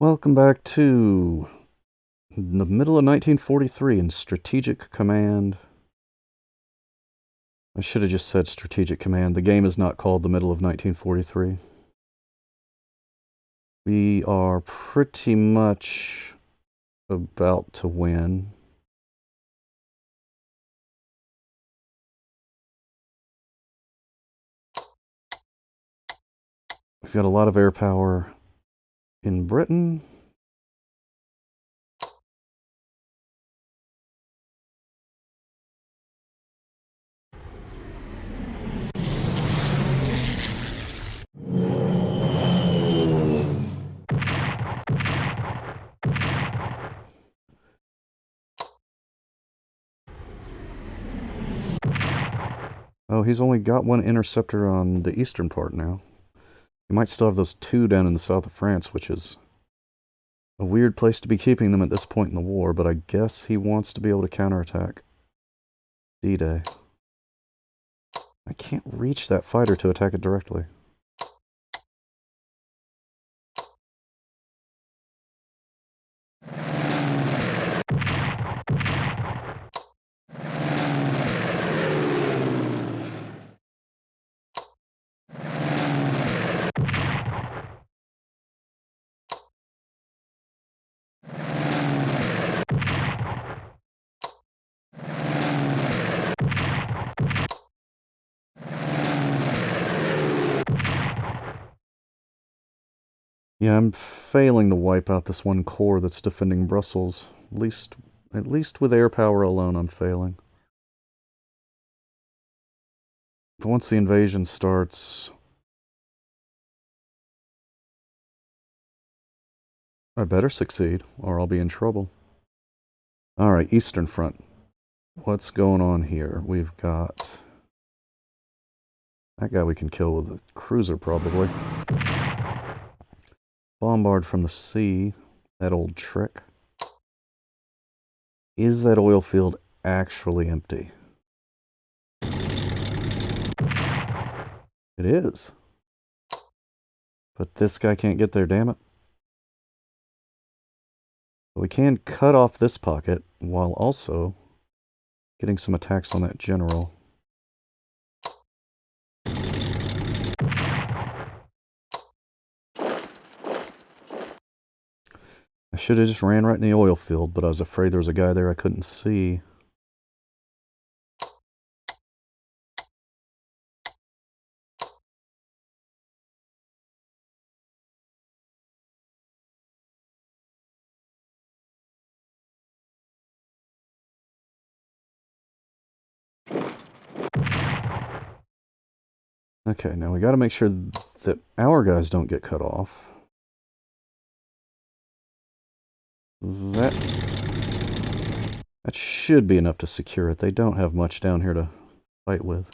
Welcome back to the middle of 1943 in Strategic Command. I should have just said Strategic Command. The game is not called the middle of 1943. We are pretty much about to win. We've got a lot of air power in Britain. Oh, he's only got one interceptor on the eastern part now. He might still have those two down in the south of France, which is a weird place to be keeping them at this point in the war, but I guess he wants to be able to counterattack D-Day. I can't reach that fighter to attack it directly. Yeah, I'm failing to wipe out this one corps that's defending Brussels. At least with air power alone, I'm failing. But once the invasion starts, I better succeed, or I'll be in trouble. Alright, Eastern Front. What's going on here? We've got... that guy we can kill with a cruiser, probably. Bombard from the sea. That old trick. Is that oil field actually empty? It is. But this guy can't get there, damn it. But we can cut off this pocket while also getting some attacks on that general. I should have just ran right in the oil field, but I was afraid there was a guy there I couldn't see. Okay, now we got to make sure that our guys don't get cut off. That should be enough to secure it. They don't have much down here to fight with.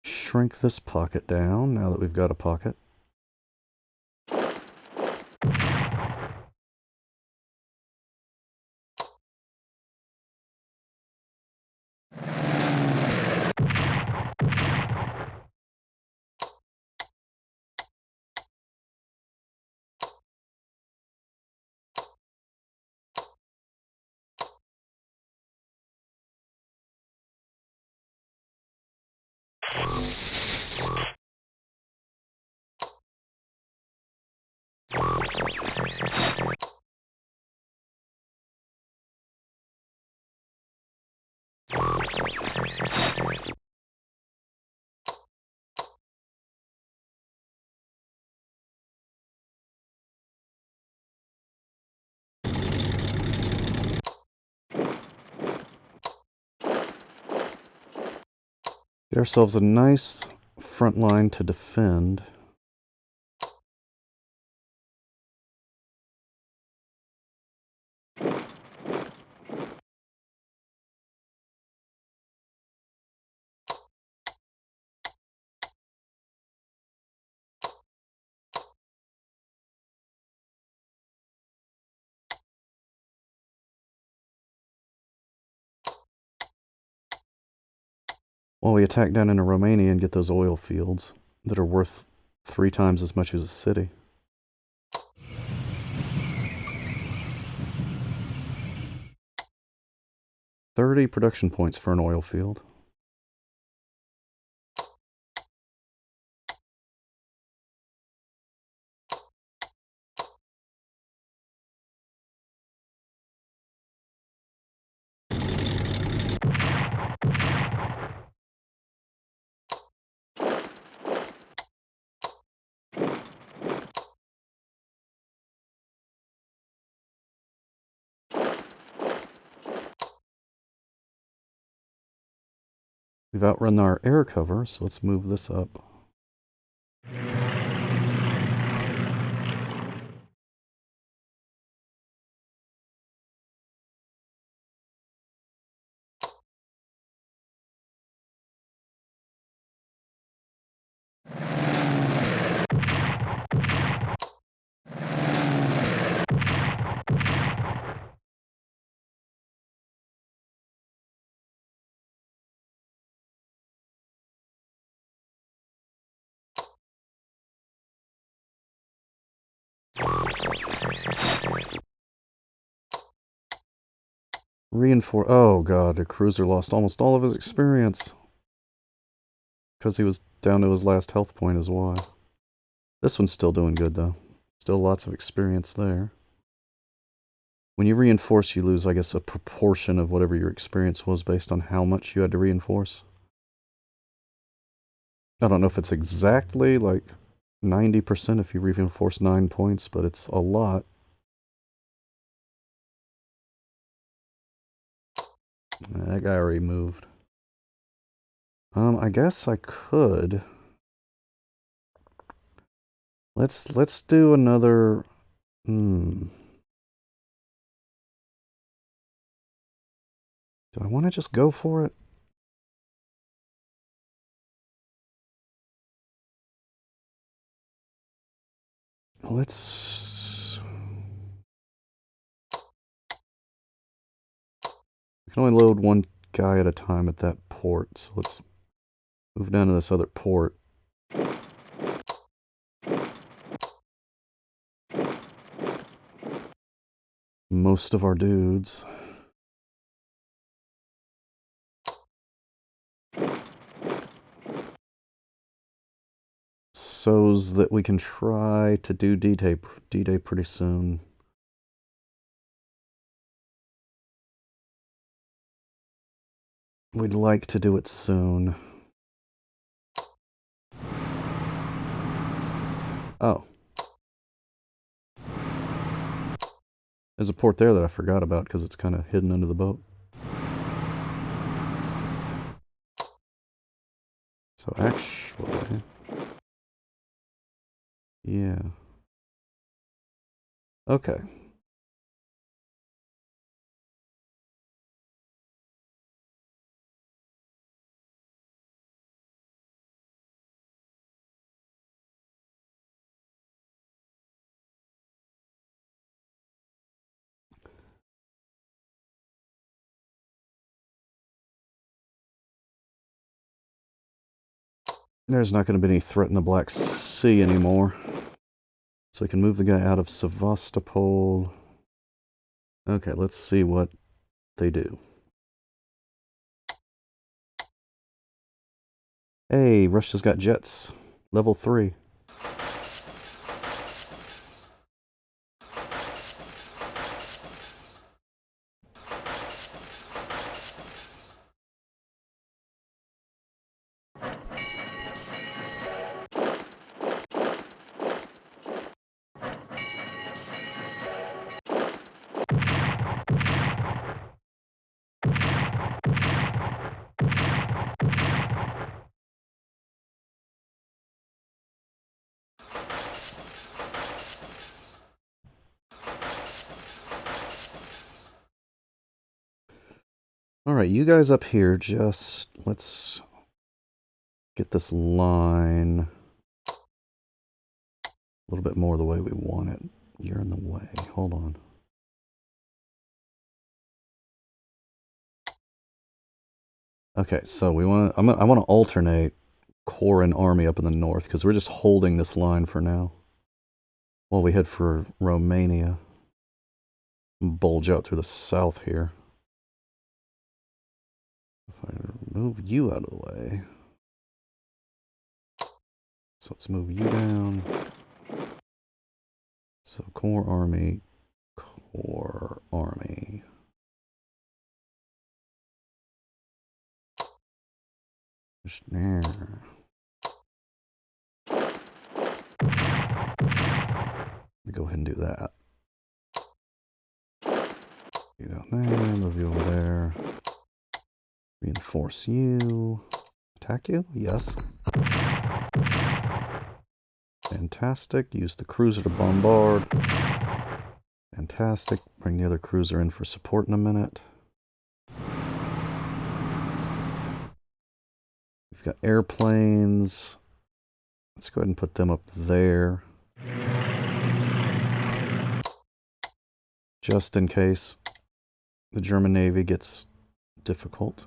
Shrink this pocket down now that we've got a pocket. Get ourselves a nice front line to defend. While we attack down into Romania and get those oil fields that are worth 3 times as much as a city. $30 production points for an oil field. We've outrun our air cover, so let's move this up. Reinforce. Oh god, the cruiser lost almost all of his experience. Because he was down to his last health point is why. This one's still doing good though. Still lots of experience there. When you reinforce, you lose, I guess, a proportion of whatever your experience was based on how much you had to reinforce. I don't know if it's exactly like 90% if you reinforce 9 points, but it's a lot. That guy already moved. I guess I could. Let's do another. Do I want to just go for it? Let's. We can only load one guy at a time at that port, so let's move down to this other port. Most of our dudes. So's that we can try to do D-Day pretty soon. We'd like to do it soon. Oh. There's a port there that I forgot about because it's kind of hidden under the boat. So actually... Yeah. Okay. There's not going to be any threat in the Black Sea anymore. So we can move the guy out of Sevastopol. Okay, let's see what they do. Hey, Russia's got jets. Level 3. Alright, you guys up here, just let's get this line a little bit more the way we want it. You're in the way. Hold on. Okay, so I want to alternate corps and army up in the north because we're just holding this line for now while we head for Romania. Bulge out through the south here. If I move you out of the way. So let's move you down. So corps army, corps army. Just there. Go ahead and do that. You down there, move you over there. Reinforce you. Attack you? Yes. Fantastic. Use the cruiser to bombard. Fantastic. Bring the other cruiser in for support in a minute. We've got airplanes. Let's go ahead and put them up there. Just in case the German Navy gets difficult.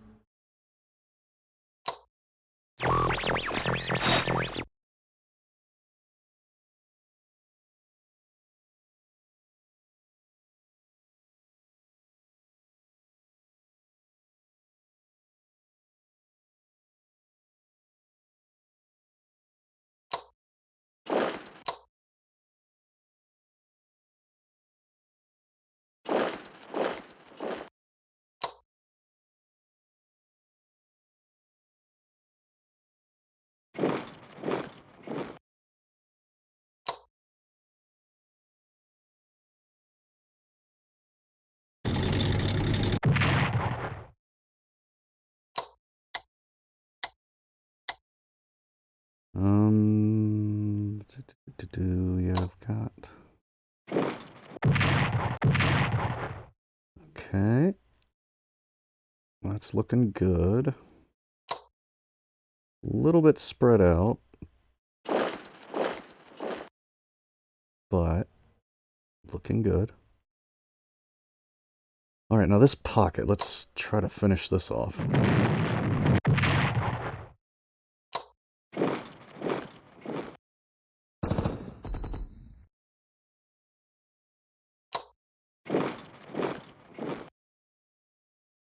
Yeah, I've got. Okay. That's looking good. A little bit spread out. But looking good. All right, now this pocket, let's try to finish this off.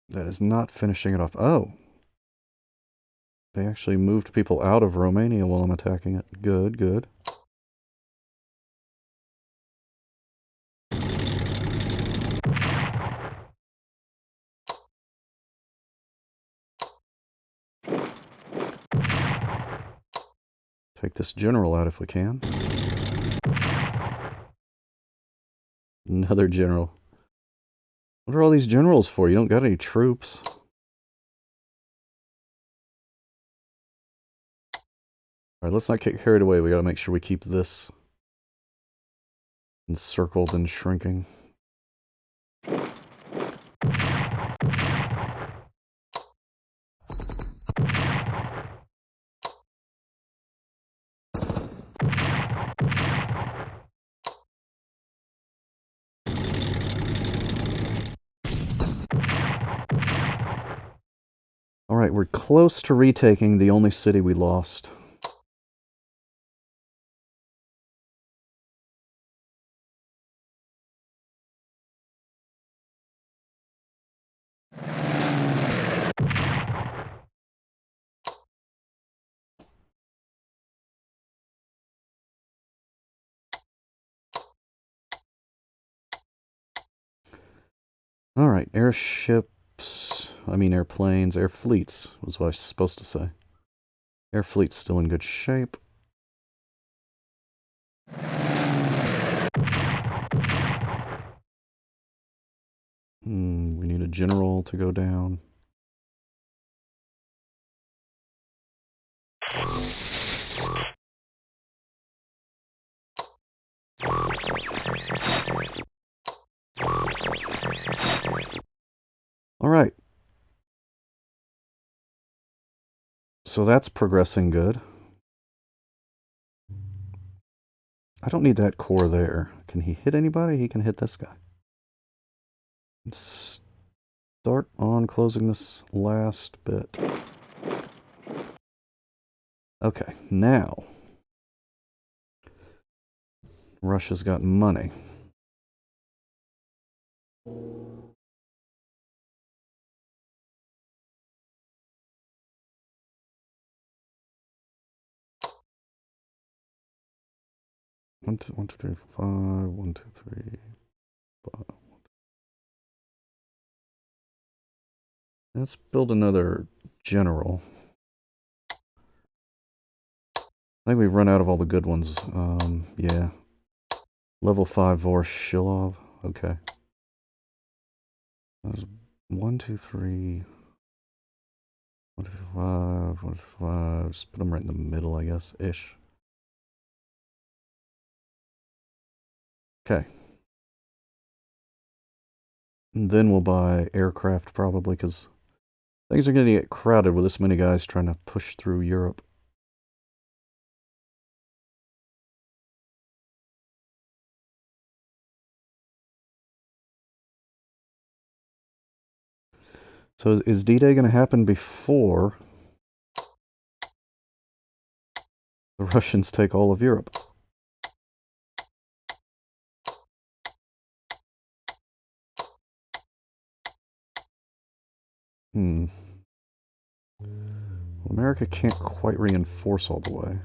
That is not finishing it off. Oh. They actually moved people out of Romania while I'm attacking it. Good, good. Take this general out if we can. Another general. What are all these generals for? You don't got any troops. Alright, let's not get carried away. We gotta make sure we keep this encircled and shrinking. Alright, we're close to retaking the only city we lost. Alright, airships, airplanes, air fleets was what I was supposed to say. Air fleet's still in good shape. We need a general to go down. Alright. So that's progressing good. I don't need that core there. Can he hit anybody? He can hit this guy. start on closing this last bit. Okay, now Russia's got money. One, two, 3, 4, 5. 1, 2, 3, 5. Let's build another general. I think we've run out of all the good ones. Yeah. Level 5 Vorshilov. Okay. That was 1, 2, 3. 1, 2, 5. 1, 2, 5. Just put them right in the middle, I guess. Ish. Okay. And then we'll buy aircraft probably, because things are going to get crowded with this many guys trying to push through Europe. So is D-Day going to happen before the Russians take all of Europe? Well, America can't quite reinforce all the way.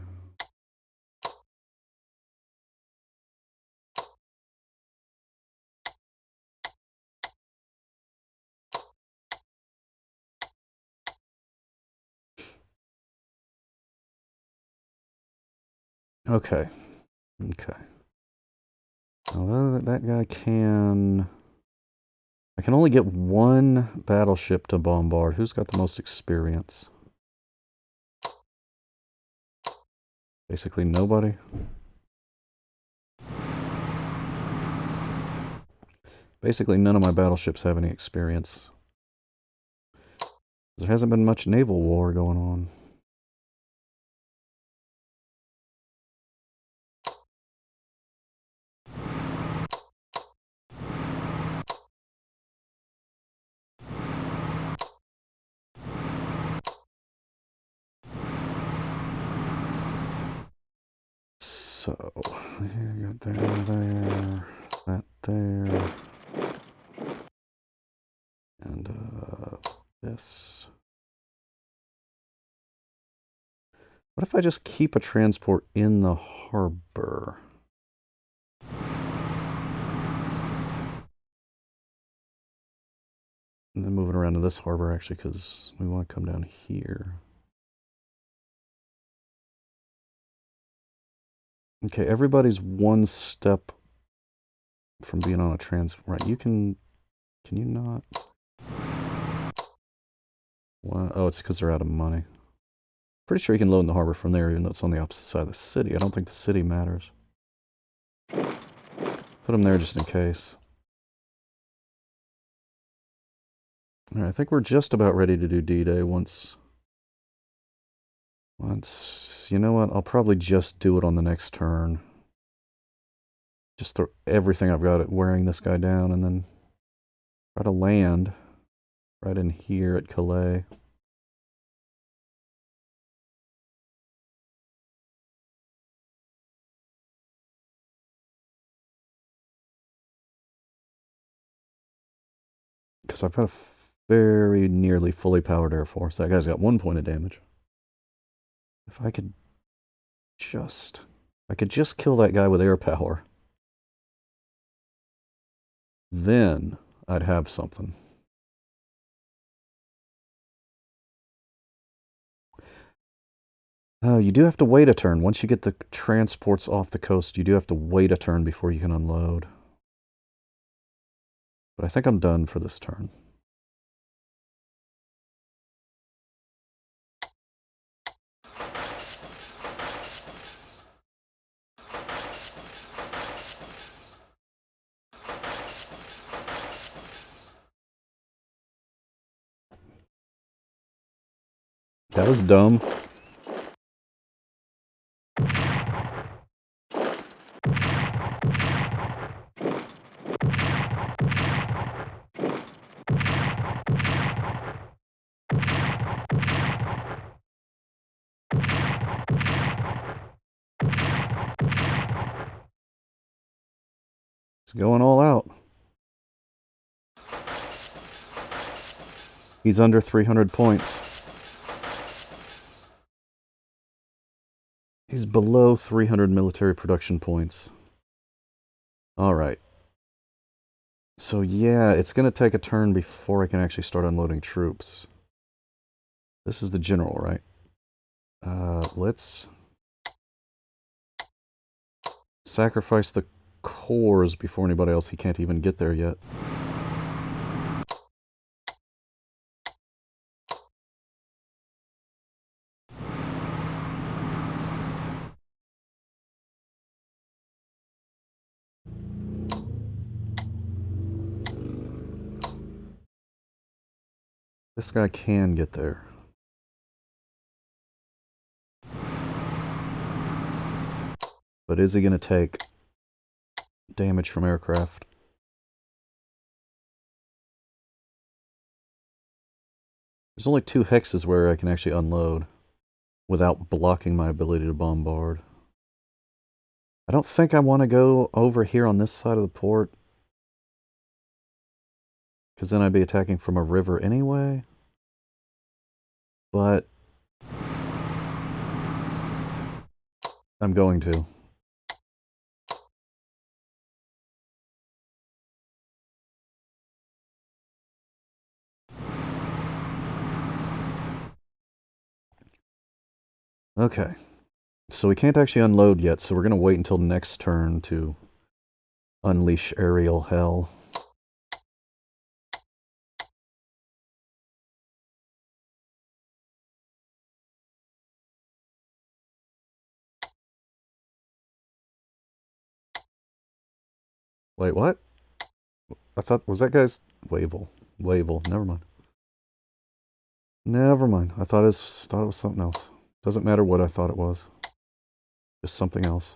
Okay. Okay. Although that guy can... I can only get one battleship to bombard. Who's got the most experience? Basically nobody. Basically none of my battleships have any experience. There hasn't been much naval war going on. So, you got there, that there, and this. What if I just keep a transport in the harbor? And then move it around to this harbor, actually, because we want to come down here. Okay, everybody's one step from being on a right, you can you not? Well, oh, it's because they're out of money. Pretty sure you can load in the harbor from there, even though it's on the opposite side of the city. I don't think the city matters. Put them there just in case. All right, I think we're just about ready to do D-Day once, you know what, I'll probably just do it on the next turn. Just throw everything I've got at wearing this guy down and then try to land right in here at Calais. Because I've got a very nearly fully powered Air Force. That guy's got 1 point of damage. If I could just kill that guy with air power, then I'd have something. You do have to wait a turn. Once you get the transports off the coast, you do have to wait a turn before you can unload. But I think I'm done for this turn. That was dumb. It's going all out. He's under 300 points. He's below 300 military production points. Alright. So yeah, it's going to take a turn before I can actually start unloading troops. This is the general, right? Let's sacrifice the cores before anybody else. He can't even get there yet. This guy can get there. But is he going to take damage from aircraft? There's only 2 hexes where I can actually unload without blocking my ability to bombard. I don't think I want to go over here on this side of the port, because then I'd be attacking from a river anyway. But I'm going to. Okay. So we can't actually unload yet, so we're going to wait until next turn to unleash aerial hell. Wait, what? I thought, was that guy's... Wavell. Wavell, never mind. Never mind. I thought it was something else. Doesn't matter what I thought it was. Just something else.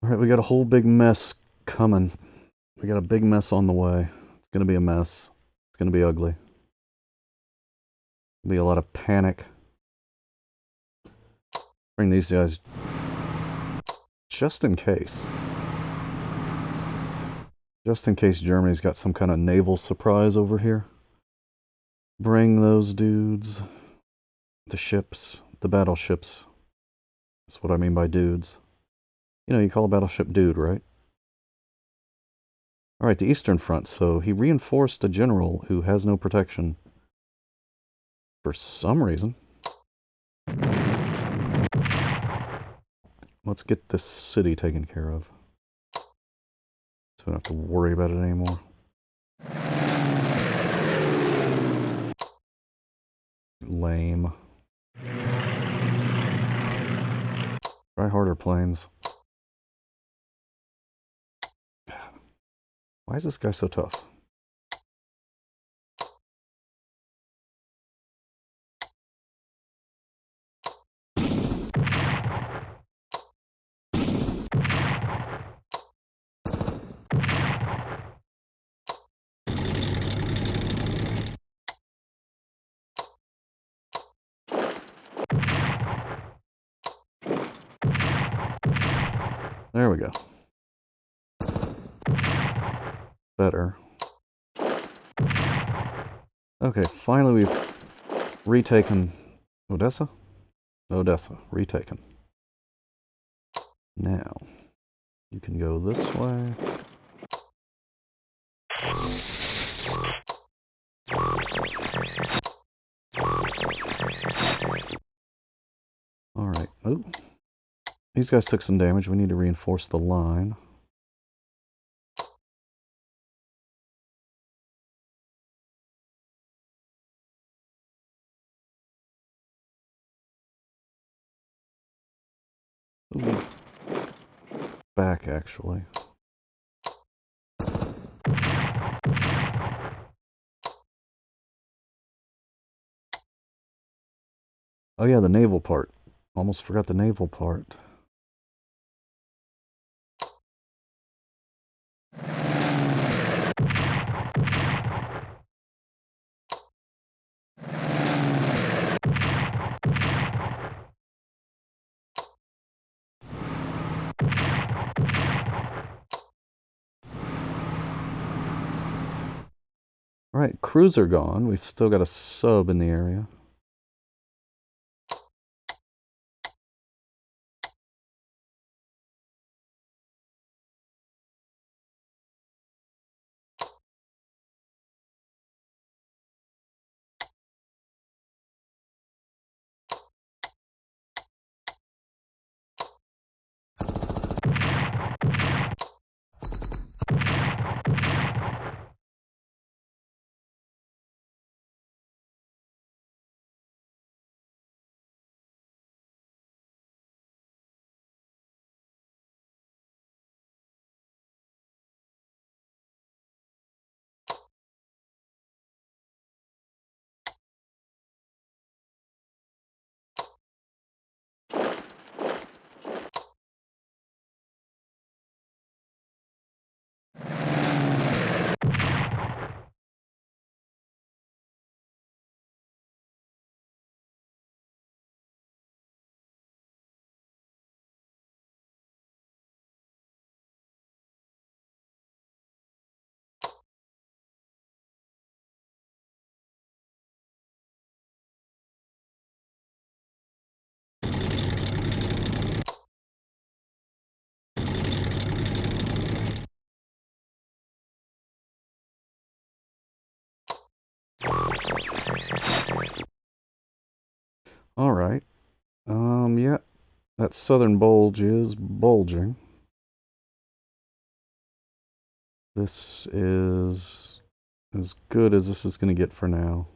Alright, we got a whole big mess coming. We got a big mess on the way. It's gonna be a mess. It's gonna be ugly. There'll be a lot of panic. Bring these guys just in case. Just in case Germany's got some kind of naval surprise over here. Bring those dudes. The ships. The battleships. That's what I mean by dudes. You know, you call a battleship dude, right? Alright, the Eastern Front. So he reinforced a general who has no protection. For some reason. Let's get this city taken care of. So we don't have to worry about it anymore. Lame. Try harder, planes. Why is this guy so tough? There we go. Better. Okay, finally we've retaken Odessa? Odessa, retaken. Now, you can go this way. Alright, oh. These guys took some damage. We need to reinforce the line. Ooh. Back, actually. Oh yeah, the naval part. Almost forgot the naval part. Alright, cruiser gone. We've still got a sub in the area. Alright. Yeah. That southern bulge is bulging. This is as good as this is going to get for now.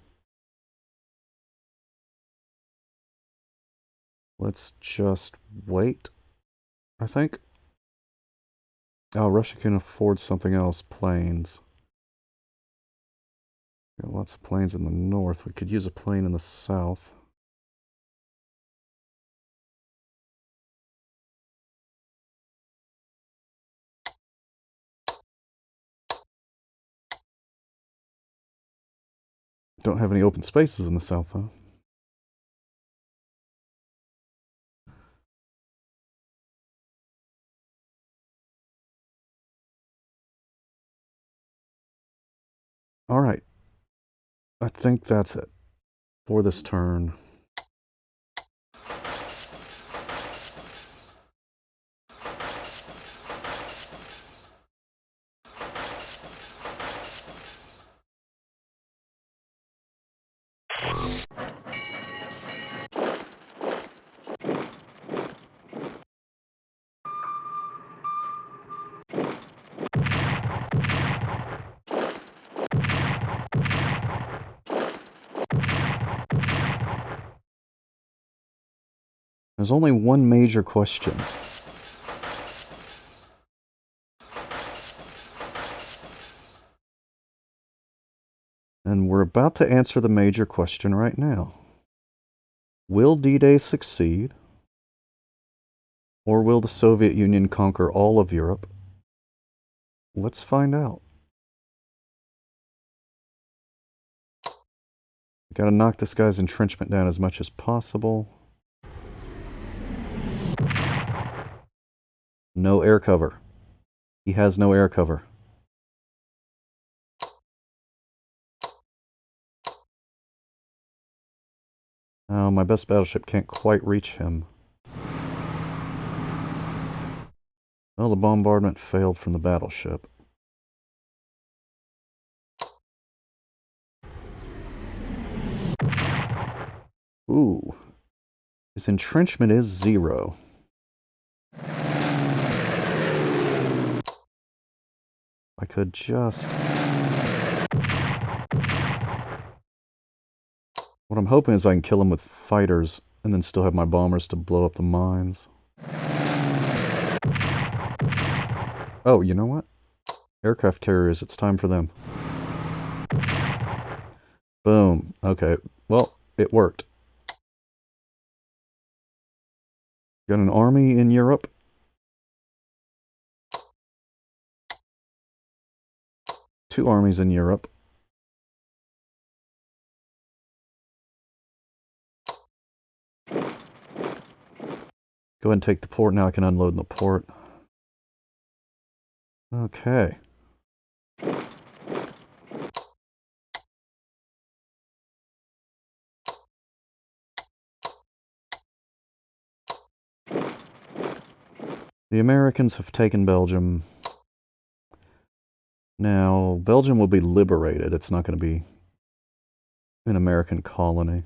Let's just wait, I think. Oh, Russia can afford something else. Planes. Got lots of planes in the north. We could use a plane in the south. Don't have any open spaces in the south, though. Alright. I think that's it for this turn. There's only one major question. And we're about to answer the major question right now. Will D-Day succeed? Or will the Soviet Union conquer all of Europe? Let's find out. Gotta knock this guy's entrenchment down as much as possible. No air cover. He has no air cover. Oh, my best battleship can't quite reach him. Well, the bombardment failed from the battleship. Ooh. His entrenchment is 0. I could just... What I'm hoping is I can kill him with fighters and then still have my bombers to blow up the mines. Oh, you know what? Aircraft carriers, it's time for them. Boom. Okay. Well, it worked. Got an army in Europe. Two armies in Europe. Go ahead and take the port. Now I can unload in the port. Okay. The Americans have taken Belgium. Now, Belgium will be liberated. It's not going to be an American colony.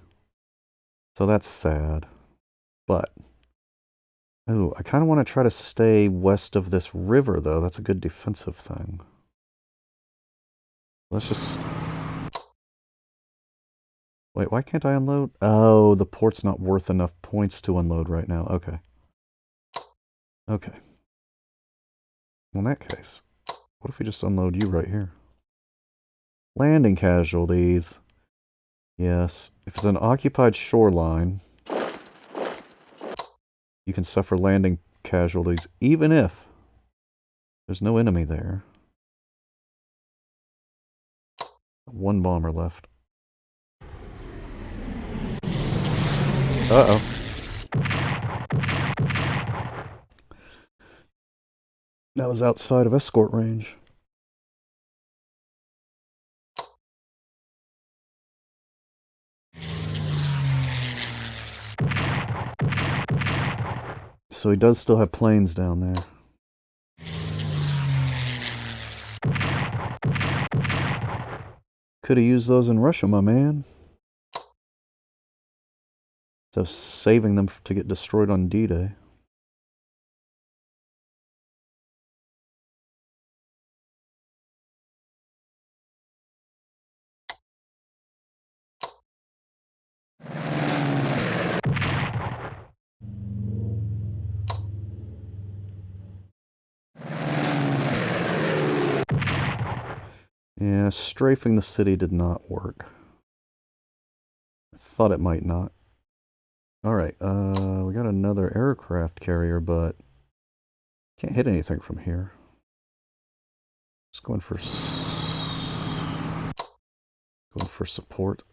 So that's sad. But, oh, I kind of want to try to stay west of this river, though. That's a good defensive thing. Let's just... Wait, why can't I unload? Oh, the port's not worth enough points to unload right now. Okay. Okay. Well, in that case, what if we just unload you right here? Landing casualties. Yes. If it's an occupied shoreline, you can suffer landing casualties even if there's no enemy there. One bomber left. Uh-oh. That was outside of escort range. So he does still have planes down there. Could have used those in Russia, my man. So saving them to get destroyed on D-Day. Yeah, strafing the city did not work. I thought it might not. Alright, we got another aircraft carrier, but can't hit anything from here. Just going for support.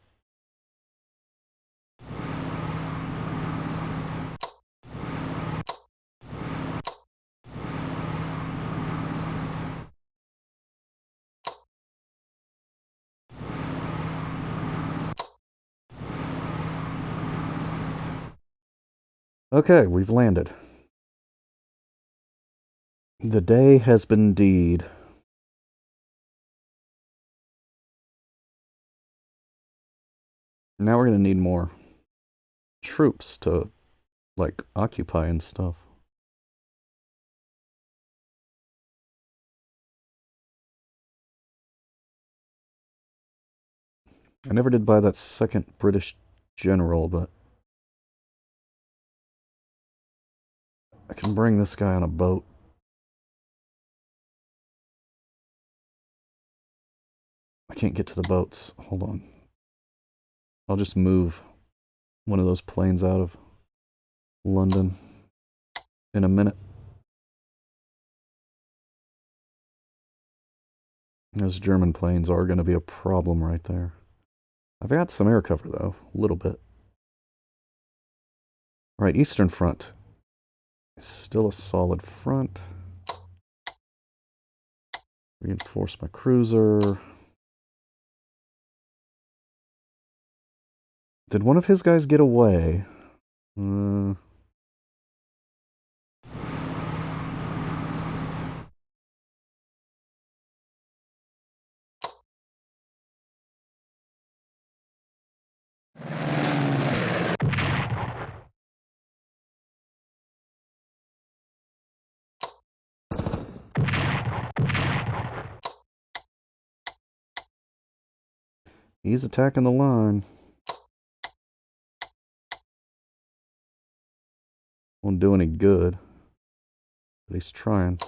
Okay, we've landed. The day has been deed. Now we're gonna need more troops to, like, occupy and stuff. I never did buy that second British general, but I can bring this guy on a boat. I can't get to the boats. Hold on. I'll just move one of those planes out of London in a minute. Those German planes are going to be a problem right there. I've got some air cover, though. A little bit. All right, Eastern Front. Still a solid front. Reinforce my cruiser. Did one of his guys get away? He's attacking the line. Won't do any good. But he's trying.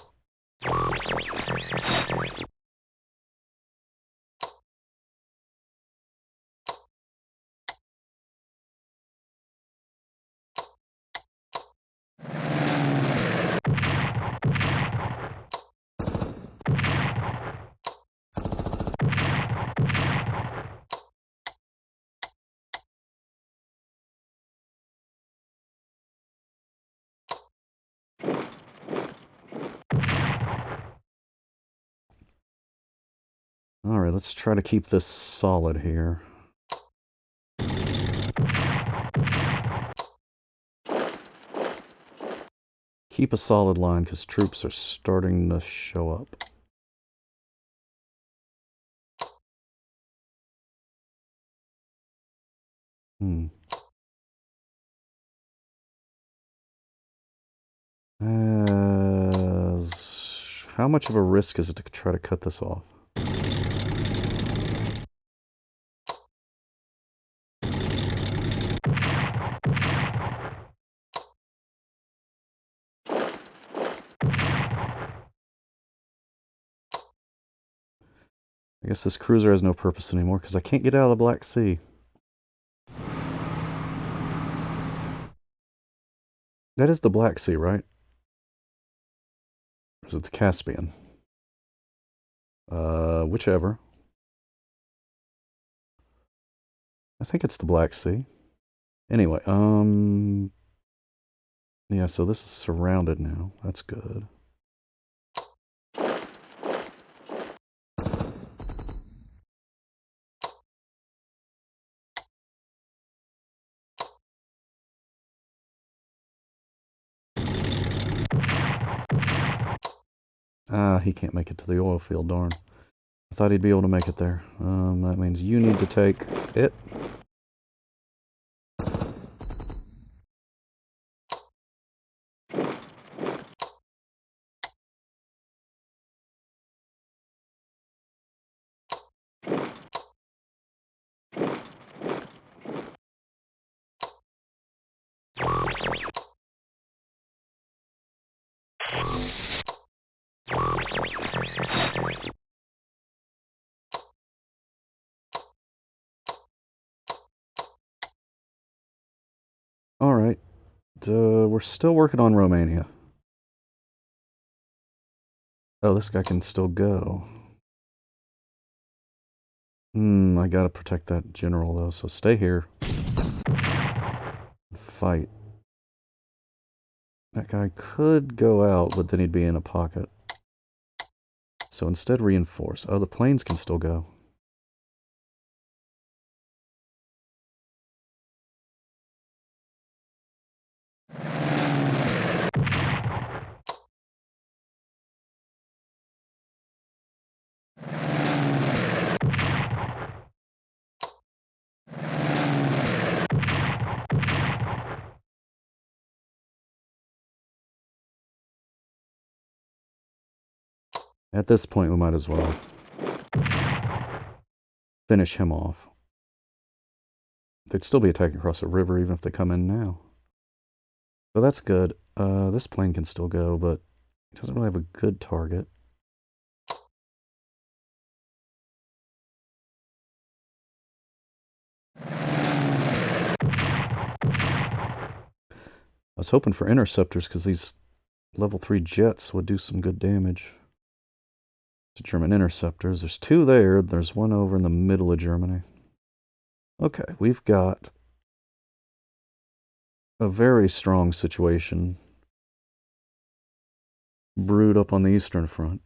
Alright, let's try to keep this solid here. Keep a solid line, because troops are starting to show up. How much of a risk is it to try to cut this off? I guess this cruiser has no purpose anymore because I can't get out of the Black Sea. That is the Black Sea, right? Or is it the Caspian? Whichever. I think it's the Black Sea. Anyway, yeah, so this is surrounded now. That's good. He can't make it to the oil field, darn. I thought he'd be able to make it there. That means you need to take it. Alright. We're still working on Romania. Oh, this guy can still go. I gotta protect that general, though, so stay here. Fight. That guy could go out, but then he'd be in a pocket. So instead reinforce. Oh, the planes can still go. At this point, we might as well finish him off. They'd still be attacking across the river even if they come in now. So that's good. This plane can still go, but it doesn't really have a good target. I was hoping for interceptors because these level 3 jets would do some good damage to German interceptors. There's 2 there. There's 1 over in the middle of Germany. Okay, we've got a very strong situation brewed up on the Eastern Front.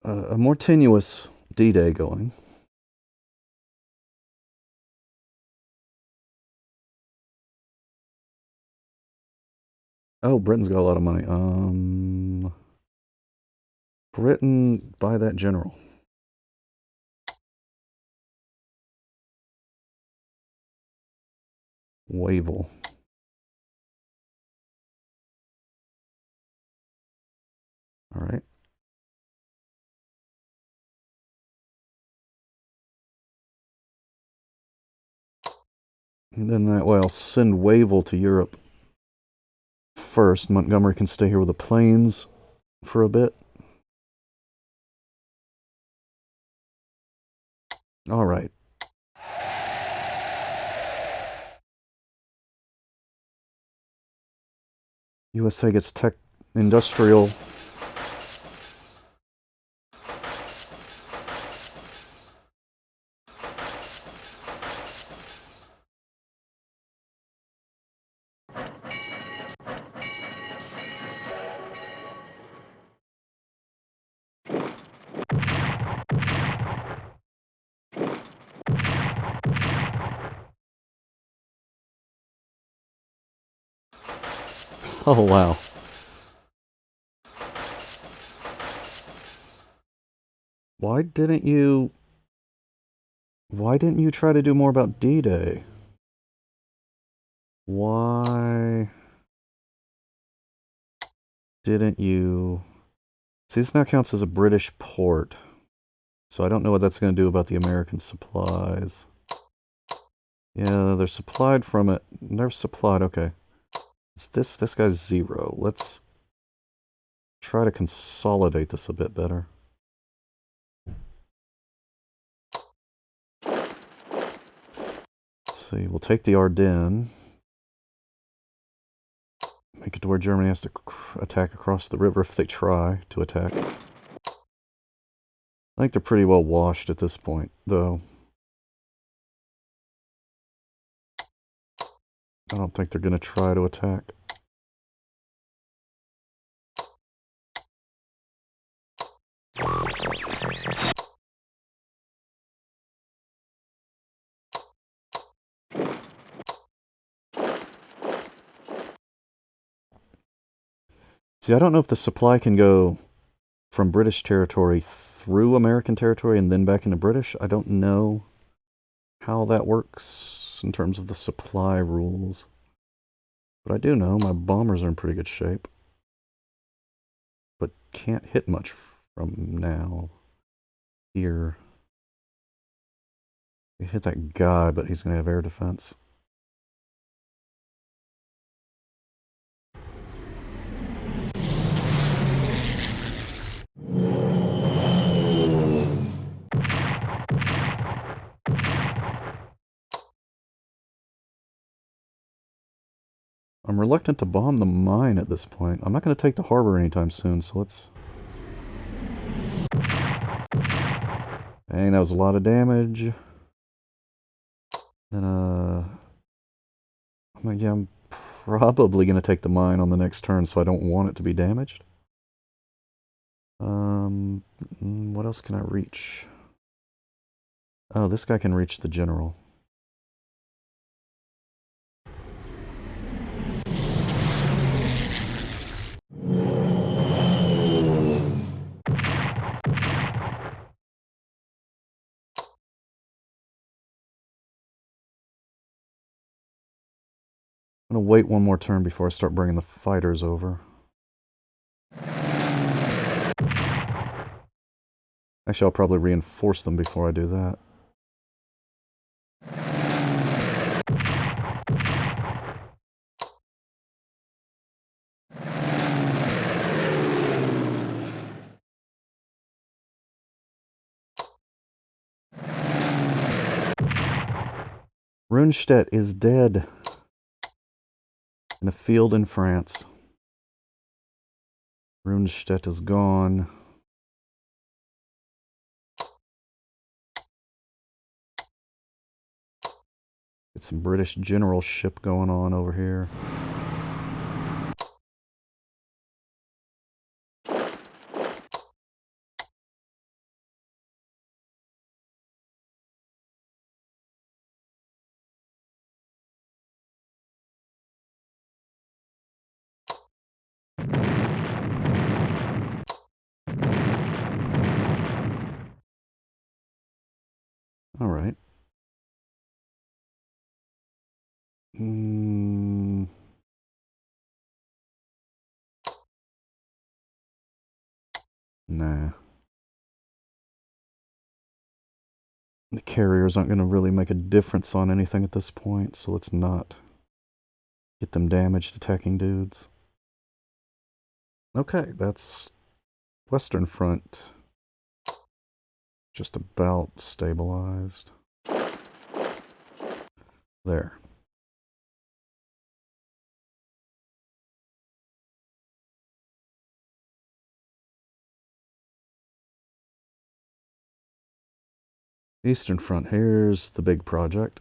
A more tenuous D-Day going. Oh, Britain's got a lot of money. Britain, buy that general. Wavell. All right. And then that way I'll send Wavell to Europe first. Montgomery can stay here with the planes for a bit. All right. USA gets tech industrial. Oh, wow. Why didn't you... Why didn't you try to do more about D-Day? Why didn't you... See, this now counts as a British port. So I don't know what that's going to do about the American supplies. Yeah, they're supplied from it. They're supplied, okay. This guy's 0. Let's try to consolidate this a bit better. Let's see, we'll take the Ardennes. Make it to where Germany has to attack across the river if they try to attack. I think they're pretty well washed at this point, though. I don't think they're going to try to attack. See, I don't know if the supply can go from British territory through American territory and then back into British. I don't know how that works in terms of the supply rules. But I do know my bombers are in pretty good shape. But can't hit much from now. Here. We hit that guy, but he's going to have air defense. I'm reluctant to bomb the mine at this point. I'm not going to take the harbor anytime soon, so let's... Dang, that was a lot of damage. Then, yeah, I'm probably going to take the mine on the next turn, so I don't want it to be damaged. What else can I reach? Oh, this guy can reach the general. I'm going to wait one more turn before I start bringing the fighters over. Actually, I'll probably reinforce them before I do that. Rundstedt is dead in a field in France. Rundstedt is gone. Get some British generalship going on over here. All right. Nah. The carriers aren't going to really make a difference on anything at this point, so let's not get them damaged attacking dudes. Okay, that's Western Front. Just about stabilized. There. Eastern Front, here's the big project.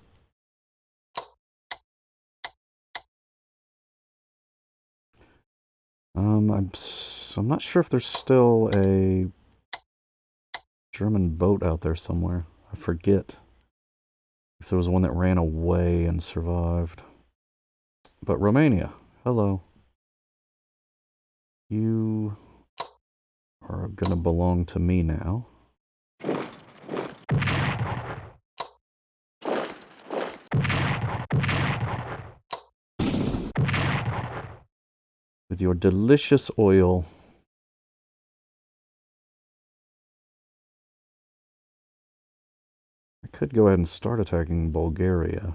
I'm not sure if there's still a German boat out there somewhere. I forget if there was one that ran away and survived. But Romania, hello. You are gonna belong to me now. With your delicious oil. I could go ahead and start attacking Bulgaria.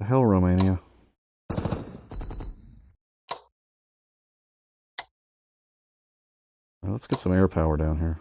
The hell, Romania. Right, let's get some air power down here.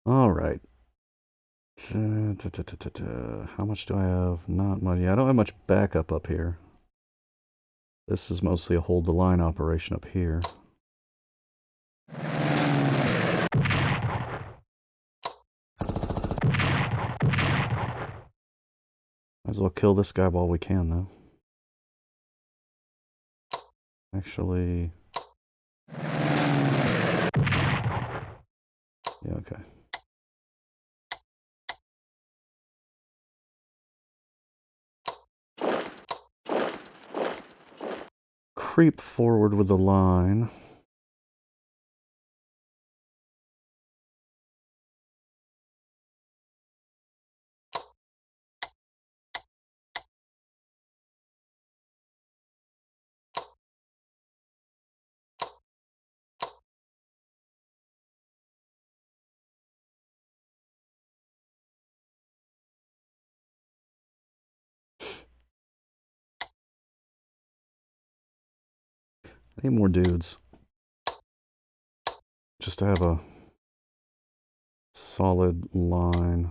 All right. How much do I have? Not much. Yeah, I don't have much backup up here. This is mostly a hold the line operation up here. Might as well kill this guy while we can, though. Actually... yeah, okay. Creep forward with the line. I need more dudes. Just to have a solid line.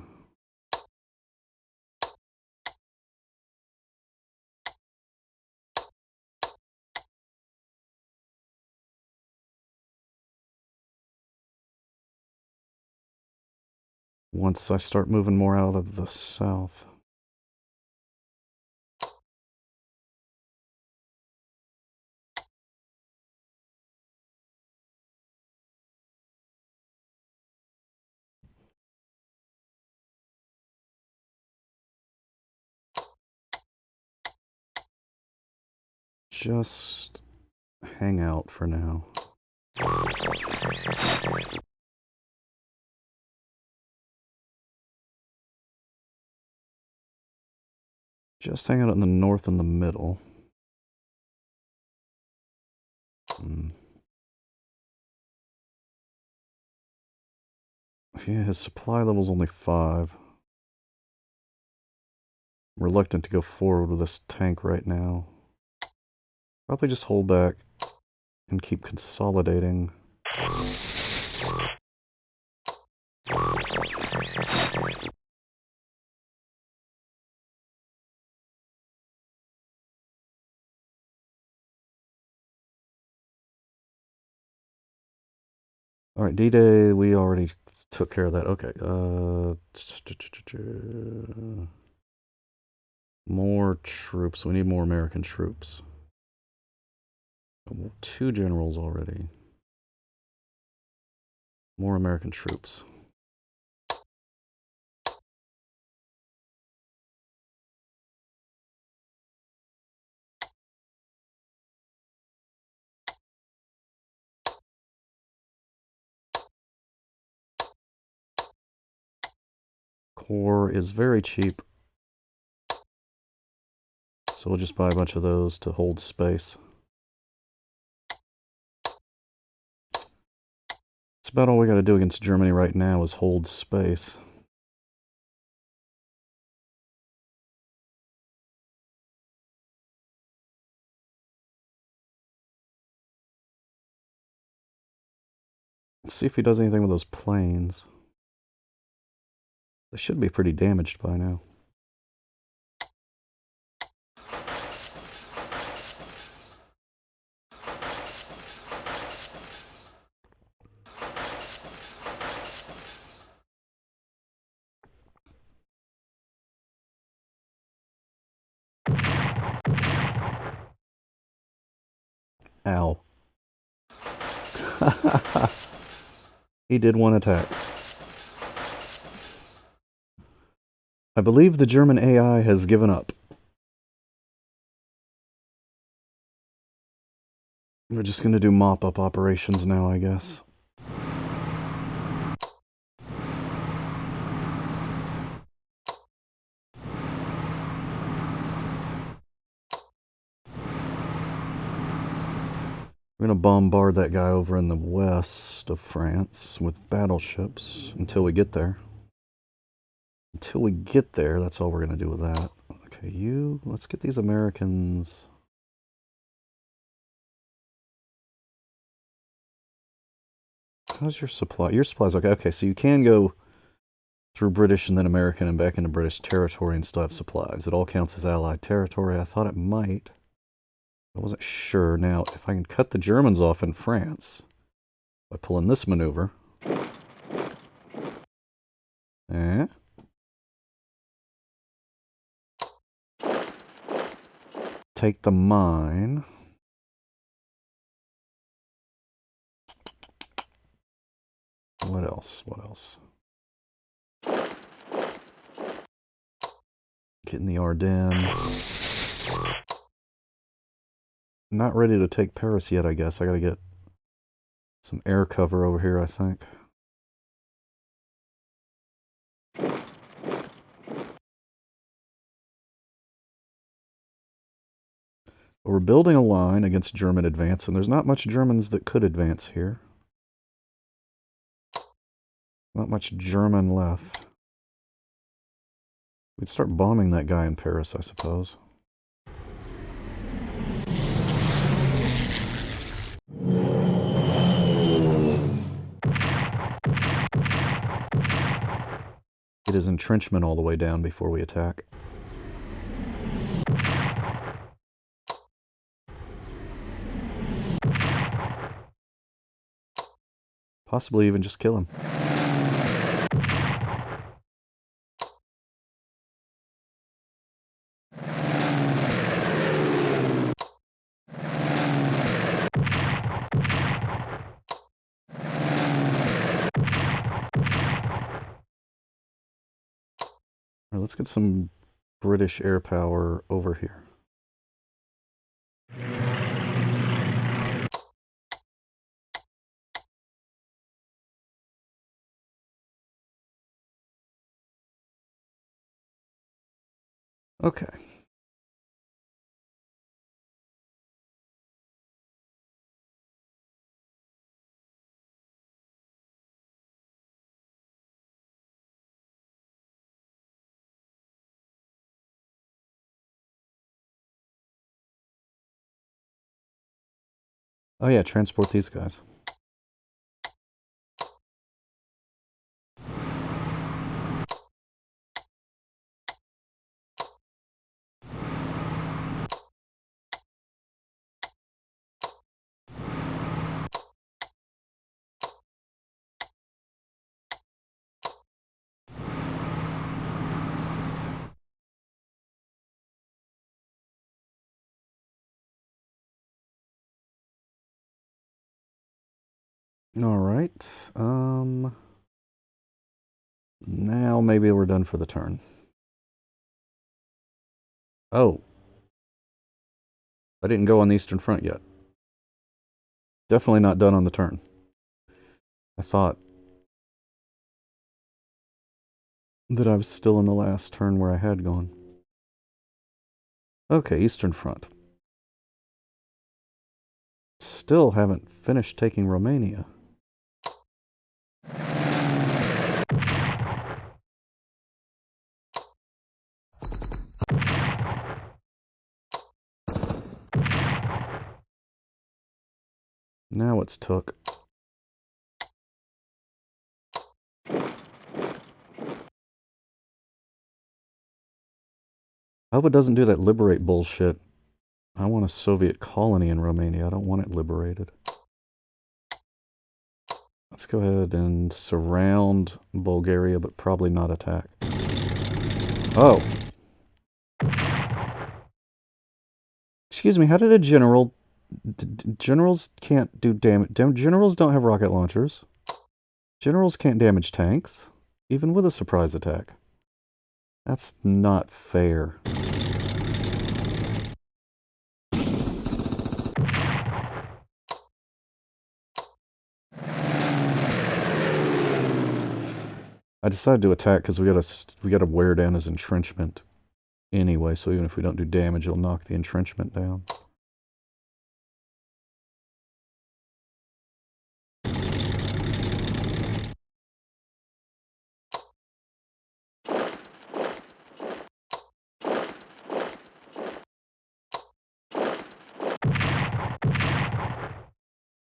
Once I start moving more out of the south. Just hang out for now. Just hang out in the north and the middle. Yeah, his supply level's only 5. I'm reluctant to go forward with this tank right now. Probably just hold back and keep consolidating. Alright, D-Day, we already took care of that. Okay, more troops. We need more American troops. 2 generals already. More American troops. Core is very cheap. So we'll just buy a bunch of those to hold space. That's about all we got to do against Germany right now is hold space. Let's see if he does anything with those planes. They should be pretty damaged by now. Ow. He did one attack. I believe the German AI has given up. We're just going to do mop-up operations now, I guess. We're going to bombard that guy over in the west of France with battleships until we get there. Until we get there, that's all we're going to do with that. Okay, let's get these Americans. How's your supply? Your supply's okay. Okay, so you can go through British and then American and back into British territory and still have supplies. It all counts as Allied territory. I thought it might. I wasn't sure. Now, if I can cut the Germans off in France by pulling this maneuver. Take the mine. What else? What else? Getting the Ardennes. Not ready to take Paris yet, I guess. I gotta get some air cover over here, I think. But we're building a line against German advance, and there's not much Germans that could advance here. Not much German left. We'd start bombing that guy in Paris, I suppose. Get his entrenchment all the way down before we attack. Possibly even just kill him. Right, let's get some British air power over here. Okay. Oh yeah, transport these guys. All right. Now maybe we're done for the turn. Oh. I didn't go on the Eastern Front yet. Definitely not done on the turn. I thought that I was still in the last turn where I had gone. Okay, Eastern Front. Still haven't finished taking Romania. Now it's took. I hope it doesn't do that liberate bullshit. I want a Soviet colony in Romania. I don't want it liberated. Let's go ahead and surround Bulgaria, but probably not attack. Oh. Excuse me, how did a general... generals can't do damage... generals don't have rocket launchers. Generals can't damage tanks, even with a surprise attack. That's not fair. I decided to attack because we gotta wear down his entrenchment anyway, so even if we don't do damage, it'll knock the entrenchment down.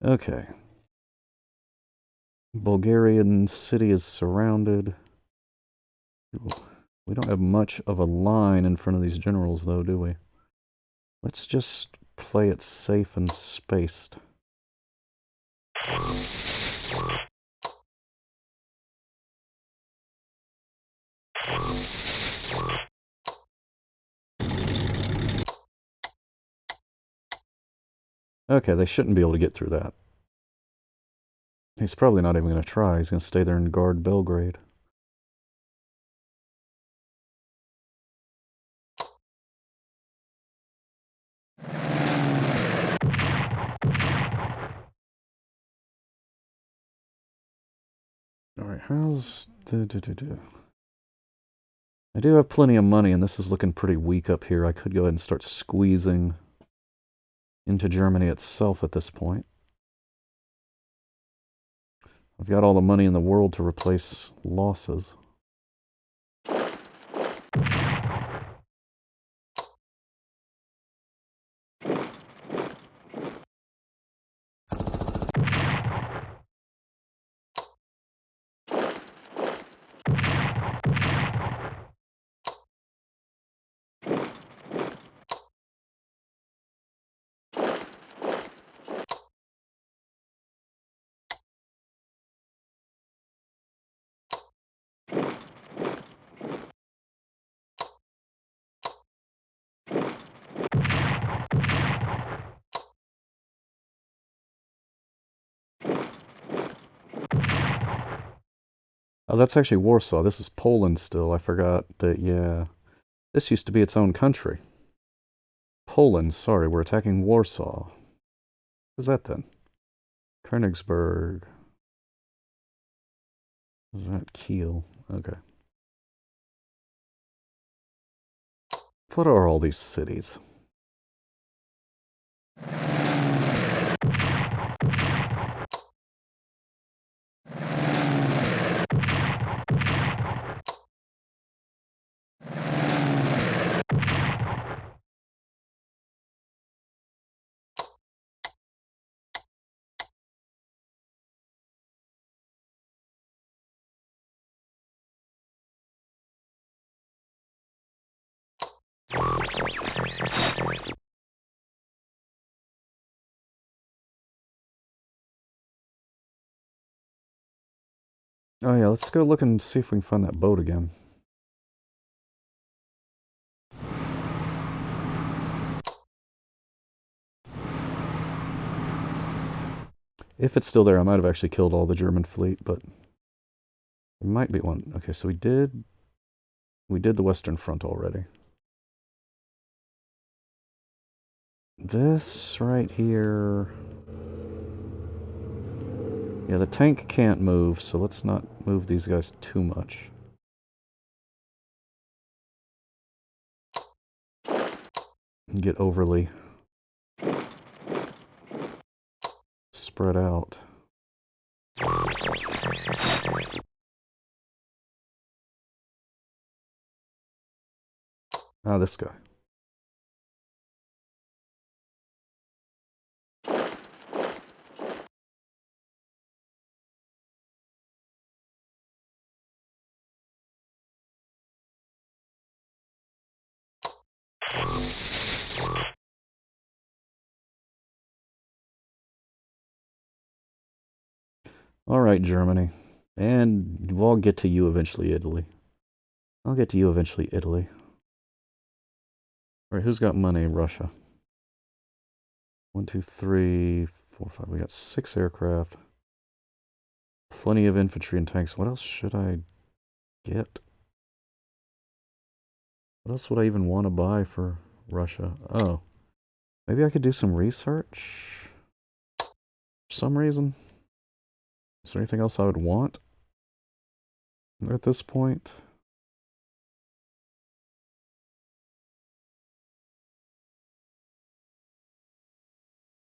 Okay. Bulgarian city is surrounded. We don't have much of a line in front of these generals, though, do we? Let's just play it safe and spaced. Okay, they shouldn't be able to get through that. He's probably not even going to try. He's going to stay there and guard Belgrade. Alright, how's... I do have plenty of money, and this is looking pretty weak up here. I could go ahead and start squeezing into Germany itself at this point. I've got all the money in the world to replace losses. Oh, that's actually Warsaw. This is Poland still. I forgot that, yeah. This used to be its own country. Poland, sorry, we're attacking Warsaw. What is that then? Königsberg. Is that Kiel? Okay. What are all these cities? Oh yeah, let's go look and see if we can find that boat again. If it's still there, I might have actually killed all the German fleet, but there might be one. Okay, so we did the Western Front already. This right here... Yeah, the tank can't move, so let's not move these guys too much. get overly spread out. Ah, this guy. All right, Germany. And we'll get to you eventually, Italy. I'll get to you eventually, Italy. All right, who's got money? Russia. 1, 2, 3, 4, 5. We got 6 aircraft. Plenty of infantry and tanks. What else should I get? What else would I even want to buy for Russia? Oh, maybe I could do some research? For some reason. Is there anything else I would want at this point?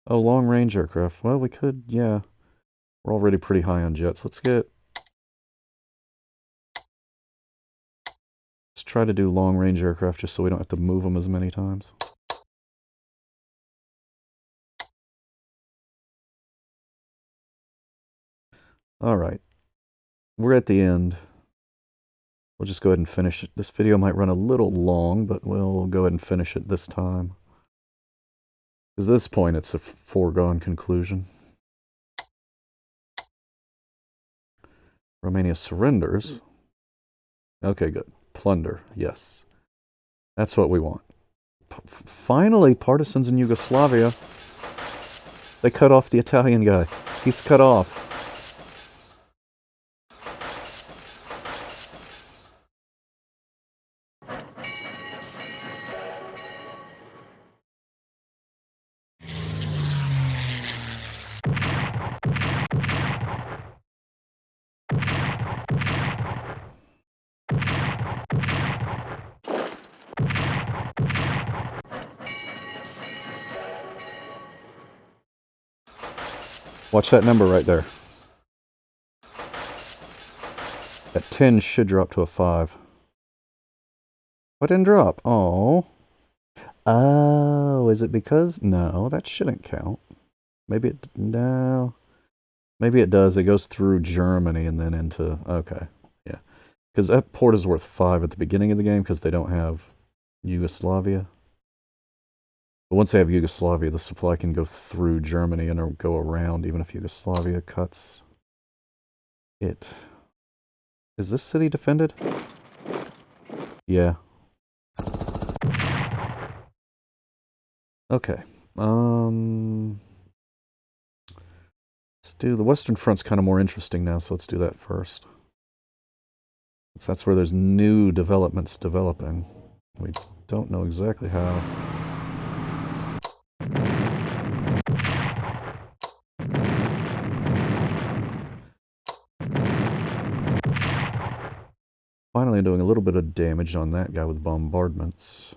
Oh, long-range aircraft. Well, we could, yeah. We're already pretty high on jets. Let's try to do long-range aircraft just so we don't have to move them as many times. All right. We're at the end. We'll just go ahead and finish it. This video might run a little long, but we'll go ahead and finish it this time. Because at this point, it's a foregone conclusion. Romania surrenders. Okay, good. Plunder, yes. That's what we want. Finally, partisans in Yugoslavia. They cut off the Italian guy. He's cut off. Watch that number right there. That 10 should drop to a 5. What didn't drop? Oh. Oh, is it because? No, that shouldn't count. Maybe it... No. Maybe it does. It goes through Germany and then into... Okay. Yeah. Because that port is worth 5 at the beginning of the game because they don't have Yugoslavia. But once they have Yugoslavia, the supply can go through Germany and go around, even if Yugoslavia cuts it. Is this city defended? Yeah. Okay. Let's do... The Western Front's kind of more interesting now, so let's do that first. That's where there's new developments developing. We don't know exactly how. Finally doing a little bit of damage on that guy with bombardments.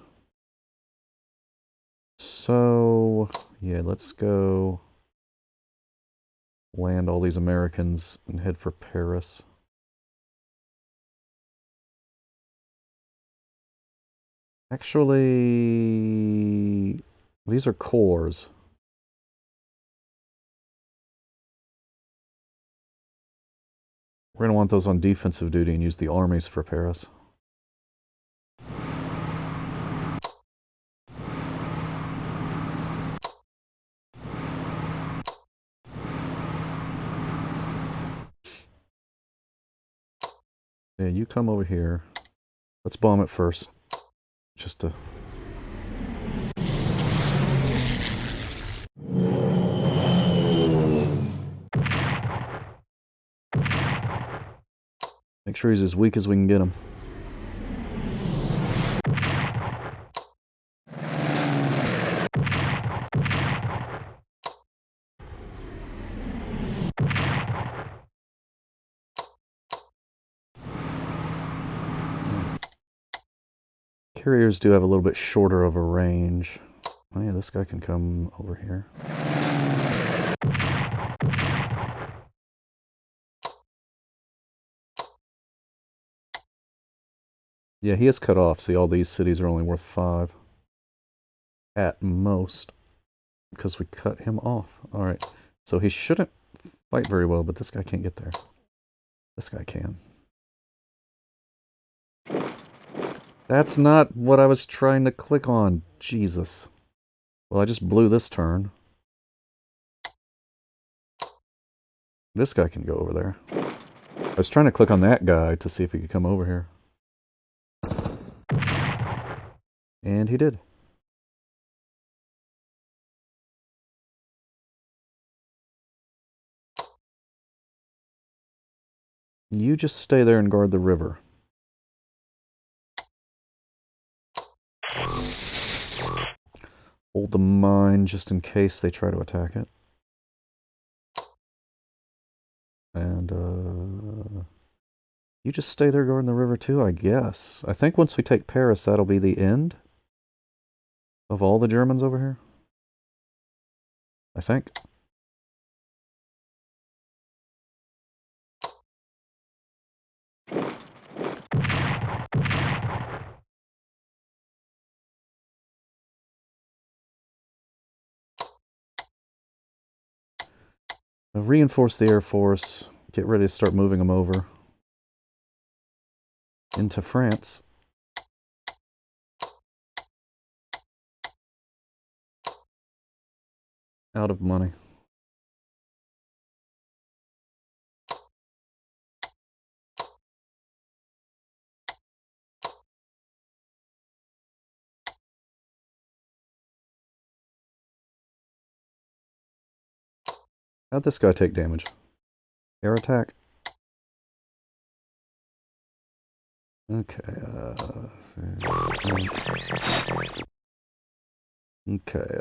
So, yeah, let's go land all these Americans and head for Paris. Actually, these are corps. We're going to want those on defensive duty and use the armies for Paris. Yeah, you come over here. Let's bomb it first. Just to... make sure he's as weak as we can get him. Carriers do have a little bit shorter of a range. Oh yeah, this guy can come over here. Yeah, he is cut off. See, all these cities are only worth 5 at most because we cut him off. All right, so he shouldn't fight very well, but this guy can't get there. This guy can. That's not what I was trying to click on. Jesus. Well, I just blew this turn. This guy can go over there. I was trying to click on that guy to see if he could come over here. And he did. You just stay there and guard the river. Hold the mine just in case they try to attack it. And, you just stay there guarding the river too, I guess. I think once we take Paris, that'll be the end of all the Germans over here. I think. Reinforce the Air Force. Get ready to start moving them over into France. Out of money. How'd this guy take damage? Air attack. Okay, okay,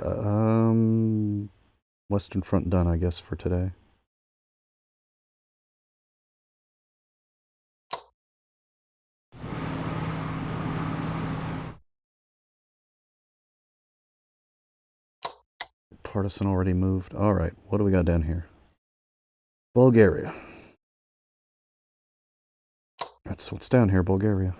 Western Front done, I guess, for today. Partisan already moved. All right, what do we got down here? Bulgaria. That's what's down here, Bulgaria.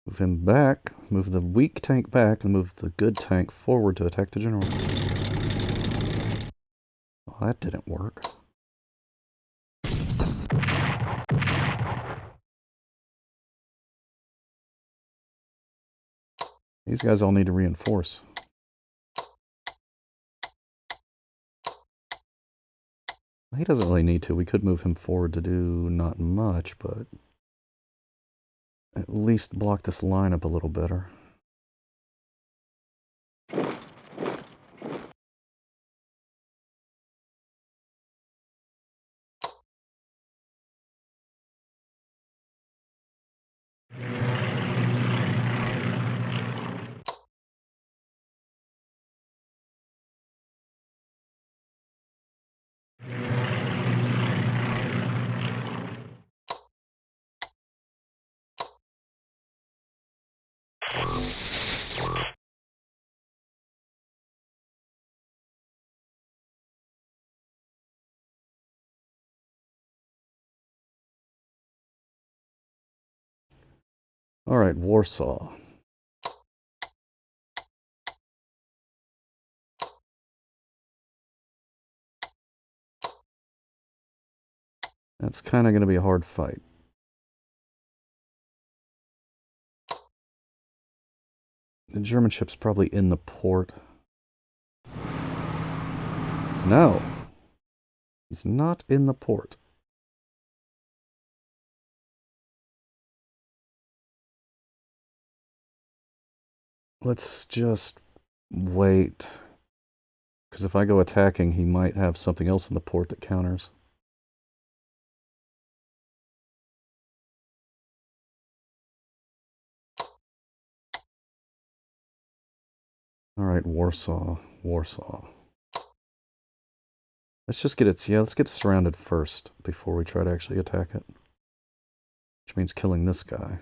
Move him back, move the weak tank back, and move the good tank forward to attack the general. Well, that didn't work. These guys all need to reinforce. He doesn't really need to. We could move him forward to do not much, but at least block this line up a little better. All right, Warsaw. That's kind of going to be a hard fight. The German ship's probably in the port. No. He's not in the port. Let's just wait. Because if I go attacking, he might have something else in the port that counters. Alright, Warsaw. Warsaw. Let's just get it, yeah, let's get surrounded first before we try to actually attack it. Which means killing this guy.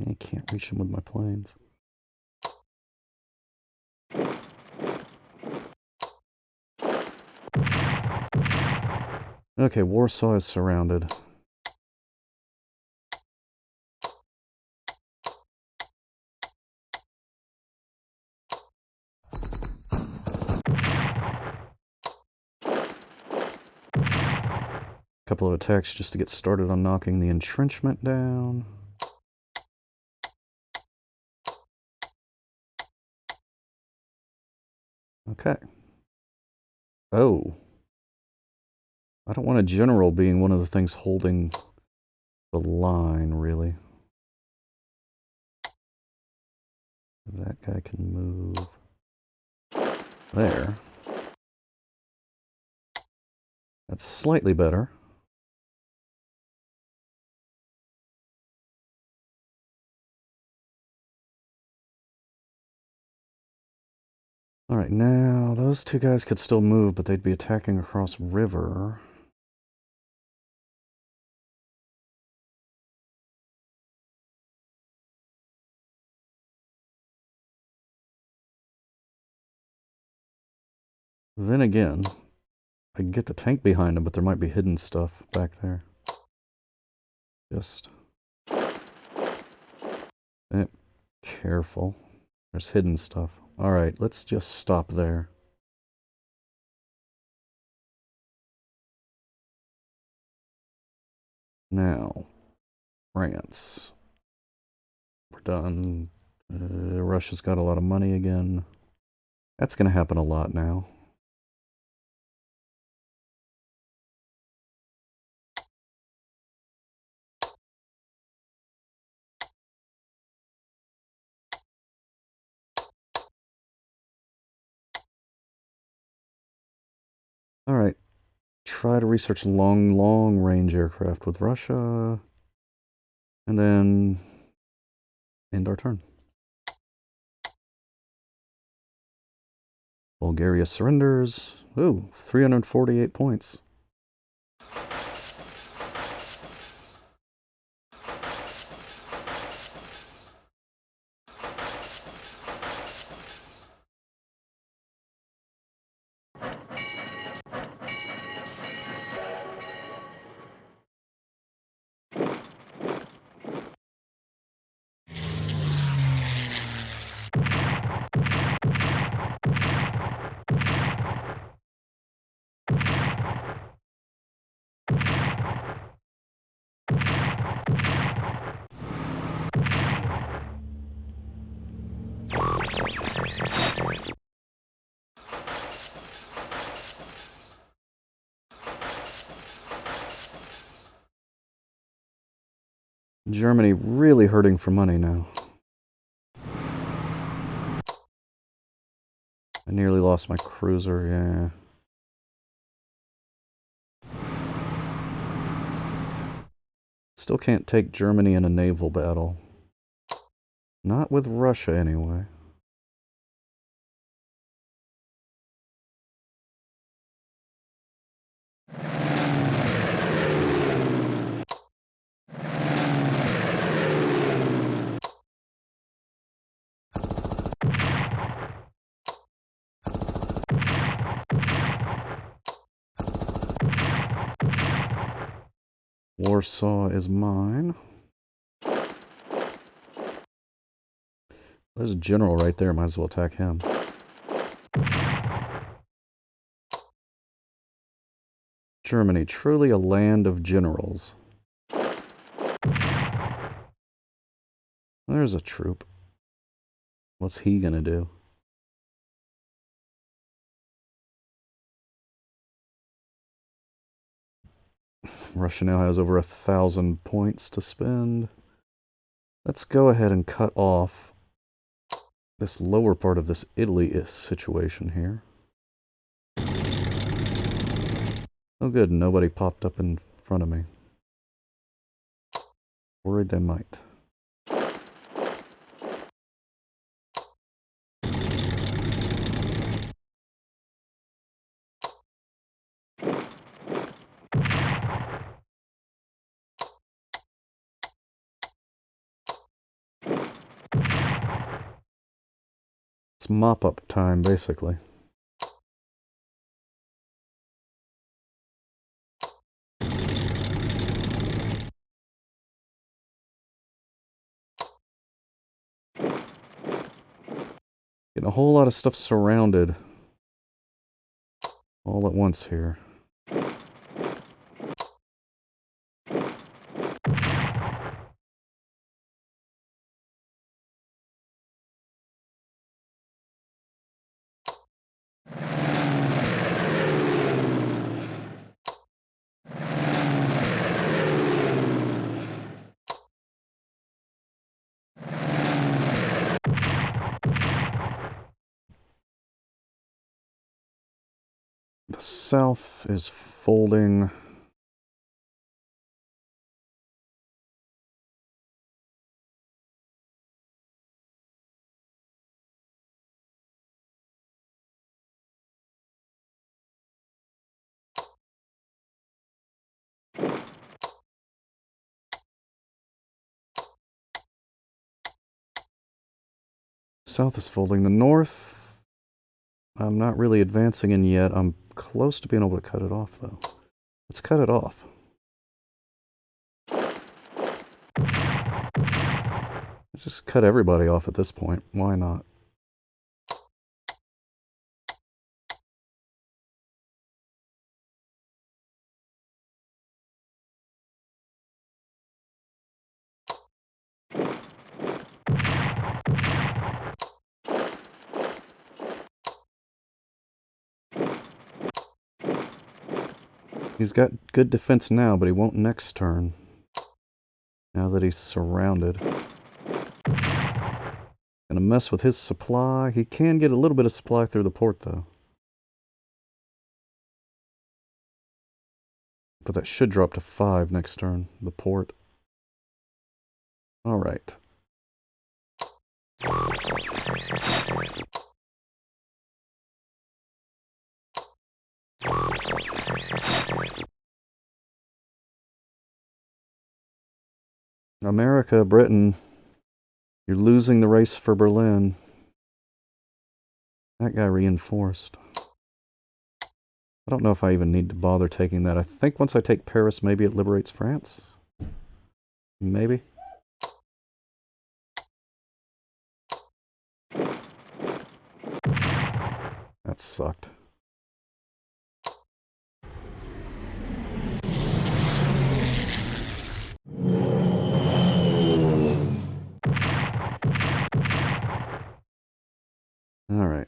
I can't reach him with my planes. Okay, Warsaw is surrounded. Couple of attacks just to get started on knocking the entrenchment down. Okay. Oh. I don't want a general being one of the things holding the line, really. That guy can move there. That's slightly better. Alright, now those two guys could still move, but they'd be attacking across river. Then again, I can get the tank behind them, but there might be hidden stuff back there. Just... careful. There's hidden stuff. Alright, let's just stop there. Now, France. We're done. Russia's got a lot of money again. That's going to happen a lot now. Alright. Try to research long range aircraft with Russia. And then end our turn. Bulgaria surrenders. Ooh, 348 points. Germany really hurting for money now. I nearly lost my cruiser, yeah. Still can't take Germany in a naval battle. Not with Russia, anyway. Warsaw is mine. There's a general right there. Might as well attack him. Germany, truly a land of generals. There's a troop. What's he gonna do? Russia now has over 1,000 points to spend. Let's go ahead and cut off this lower part of this Italy situation here. Oh good, nobody popped up in front of me. Worried they might. It's mop-up time, basically. Getting a whole lot of stuff surrounded all at once here. The south is folding. South is folding. The north, I'm not really advancing in yet. I'm close to being able to cut it off, though. Let's cut it off. Let's just cut everybody off at this point. Why not? He's got good defense now, but he won't next turn. Now that he's surrounded. Gonna mess with his supply. He can get a little bit of supply through the port, though. But that should drop to 5 next turn, the port. Alright. America, Britain, you're losing the race for Berlin. That guy reinforced. I don't know if I even need to bother taking that. I think once I take Paris, maybe it liberates France. Maybe. That sucked. Alright.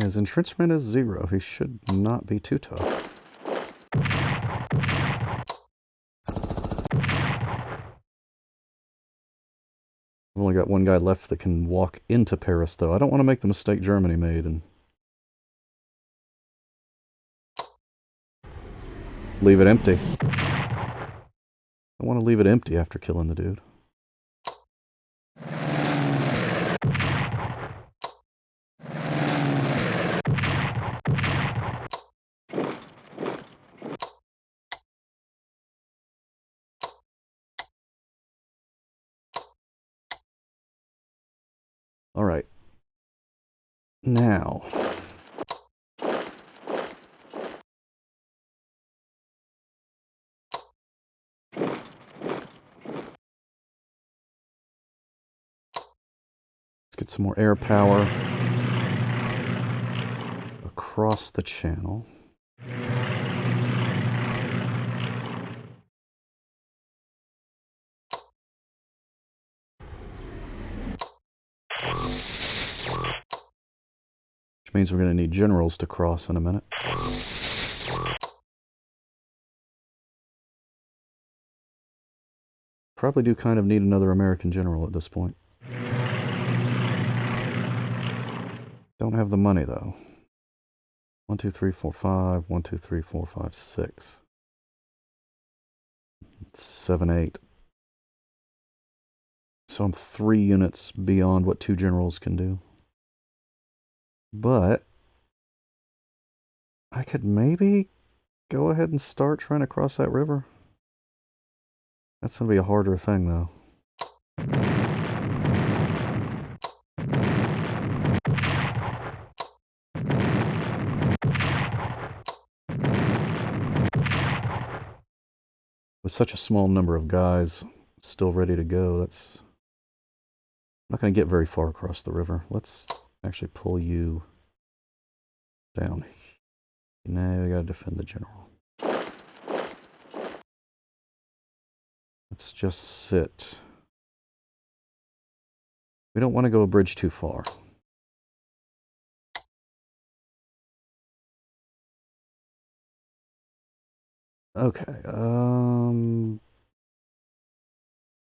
His entrenchment is 0. He should not be too tough. I've only got one guy left that can walk into Paris, though. I don't want to make the mistake Germany made and leave it empty. I want to leave it empty after killing the dude. All right. Now. Let's get some more air power across the channel. Which means we're going to need generals to cross in a minute. Probably do kind of need another American general at this point. Don't have the money, though. 1, 2, 3, 4, 5. 1, 2, 3, 4, 5, 6. 7, 8. So I'm 3 units beyond what 2 generals can do. But I could maybe go ahead and start trying to cross that river. That's going to be a harder thing, though. With such a small number of guys still ready to go, that's not going to get very far across the river. Let's actually pull you down. Now we got to defend the general. Let's just sit. We don't want to go a bridge too far. Okay,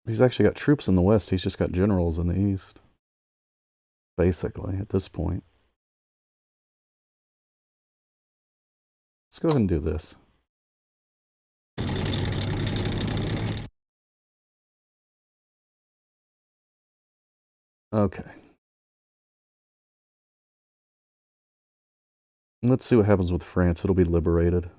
he's actually got troops in the west, he's just got generals in the east. Basically, at this point. Let's go ahead and do this. Okay. Let's see what happens with France. It'll be liberated.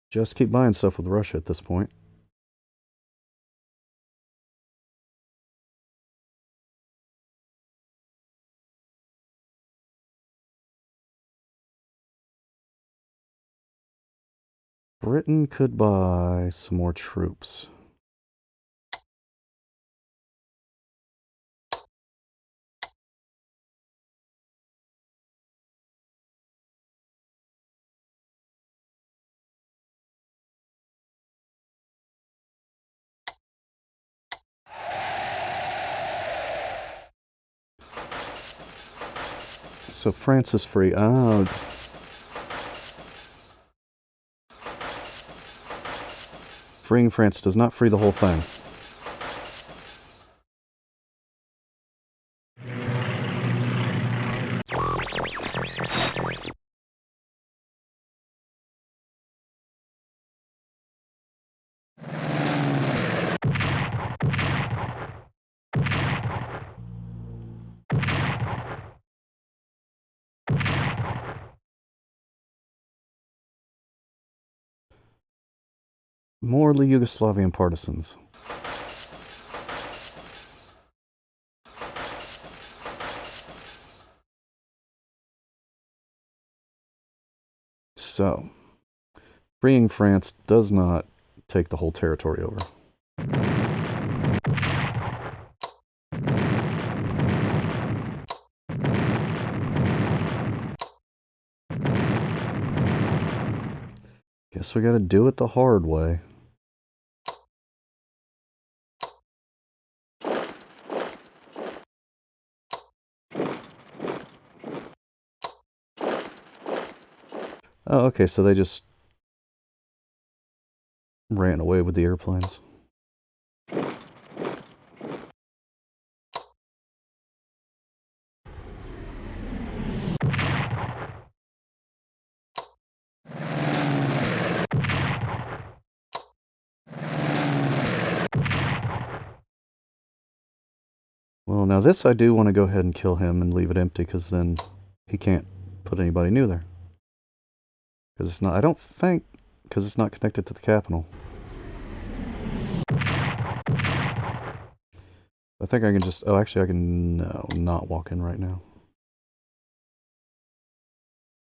Just keep buying stuff with Russia at this point. Britain could buy some more troops. So France is free. Oh. Freeing France does not free the whole thing. More Yugoslavian partisans. So, freeing France does not take the whole territory over. Guess we gotta do it the hard way. Oh, okay, so they just ran away with the airplanes. Well, now this I do want to go ahead and kill him and leave it empty, because then he can't put anybody new there. Because it's not, I don't think, because it's not connected to the capital. I think I can just, oh, actually I can, no, not walk in right now.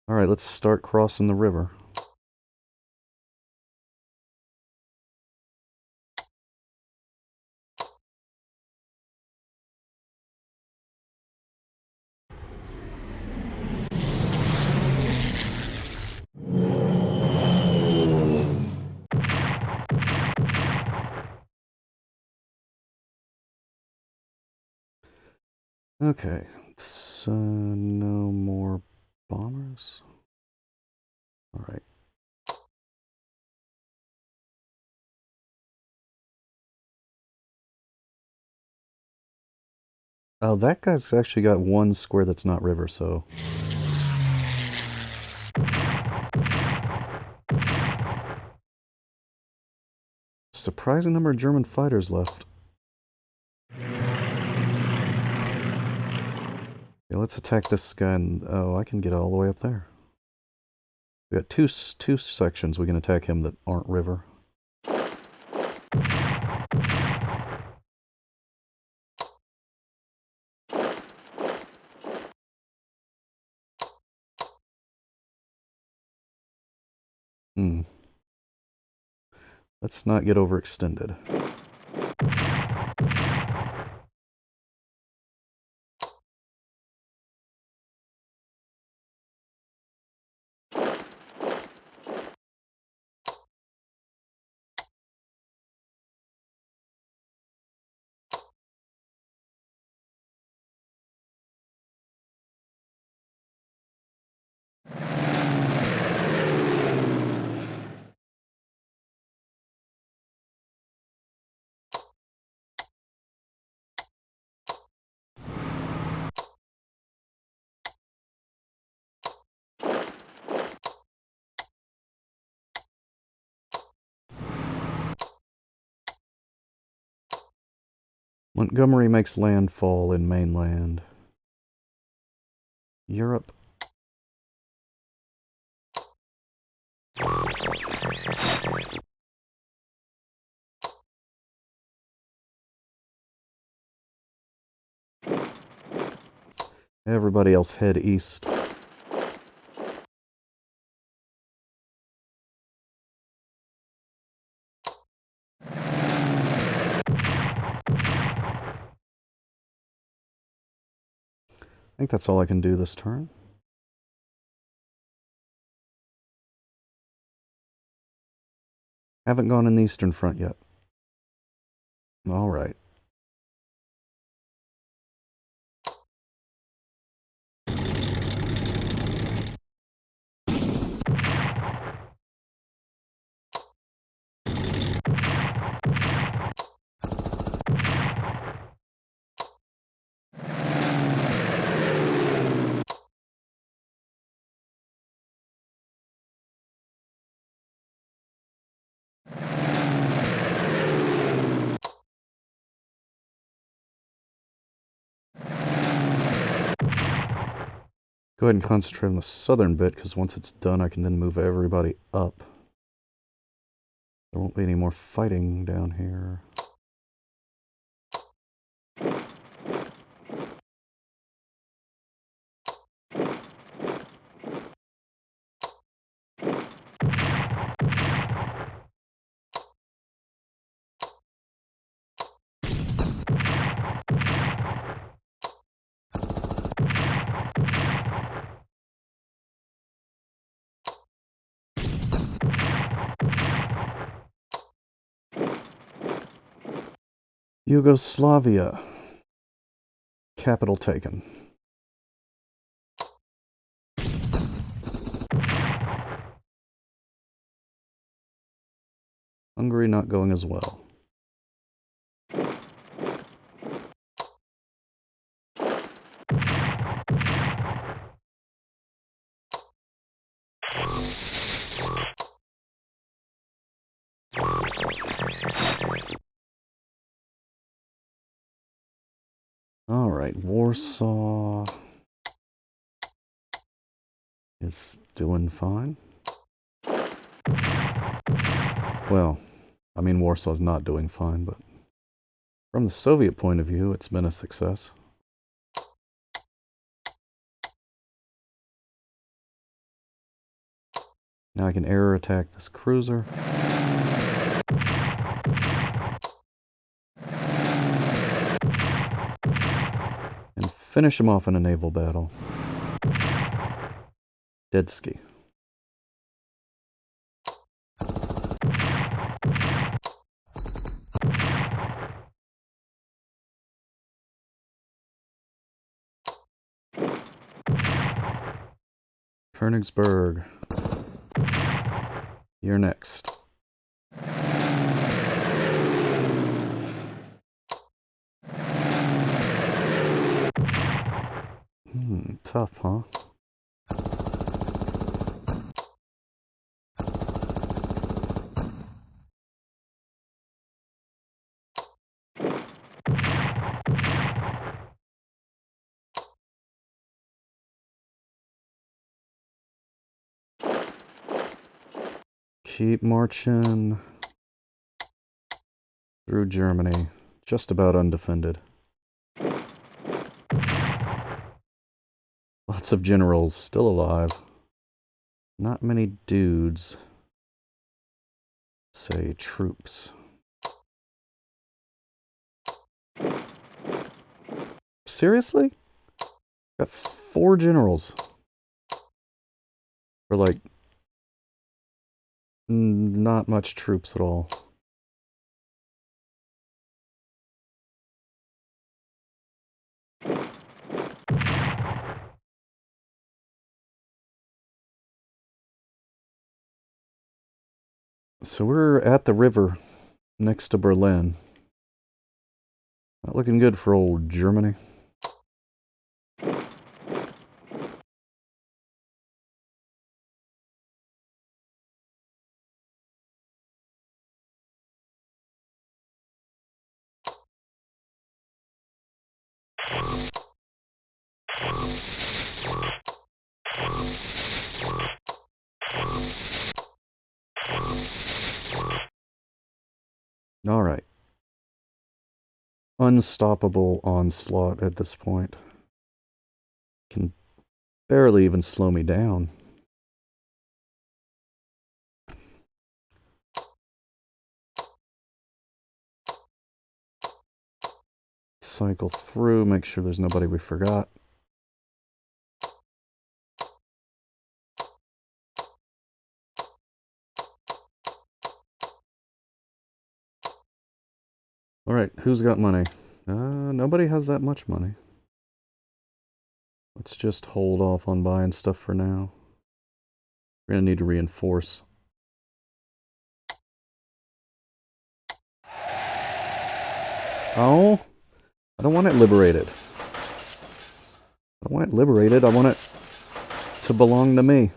Alright, let's start crossing the river. Okay, so no more bombers. All right. Oh, that guy's actually got one square that's not river, so surprising number of German fighters left. Yeah, let's attack this guy, and oh, I can get all the way up there. We got two sections we can attack him that aren't river. Hmm. Let's not get overextended. Montgomery makes landfall in mainland Europe. Everybody else head east. I think that's all I can do this turn. Haven't gone in the Eastern Front yet. All right. Go ahead and concentrate on the southern bit, because once it's done, I can then move everybody up. There won't be any more fighting down here. Yugoslavia. Capital taken. Hungary not going as well. All right, Warsaw is doing fine. Well, I mean, Warsaw's not doing fine, but from the Soviet point of view, it's been a success. Now I can air attack this cruiser. And finish him off in a naval battle. Dedsky. Königsberg. You're next. Tough, huh? Keep marching through Germany. Just about undefended. Lots of generals still alive. Not many dudes. Say troops. Seriously? Got 4 generals. For like not much troops at all. So we're at the river next to Berlin. Not looking good for old Germany. All right. Unstoppable onslaught at this point. Can barely even slow me down. Cycle through, make sure there's nobody we forgot. Alright, who's got money? Nobody has that much money. Let's just hold off on buying stuff for now. We're gonna need to reinforce. Oh, I don't want it liberated. I don't want it liberated, I want it to belong to me.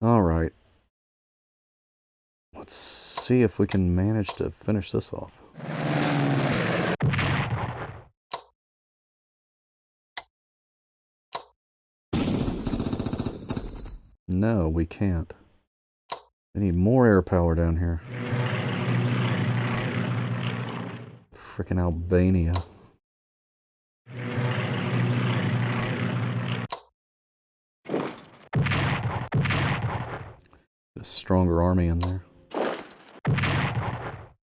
Alright. Let's see if we can manage to finish this off. No, we can't. I need more air power down here. Frickin' Albania. A stronger army in there.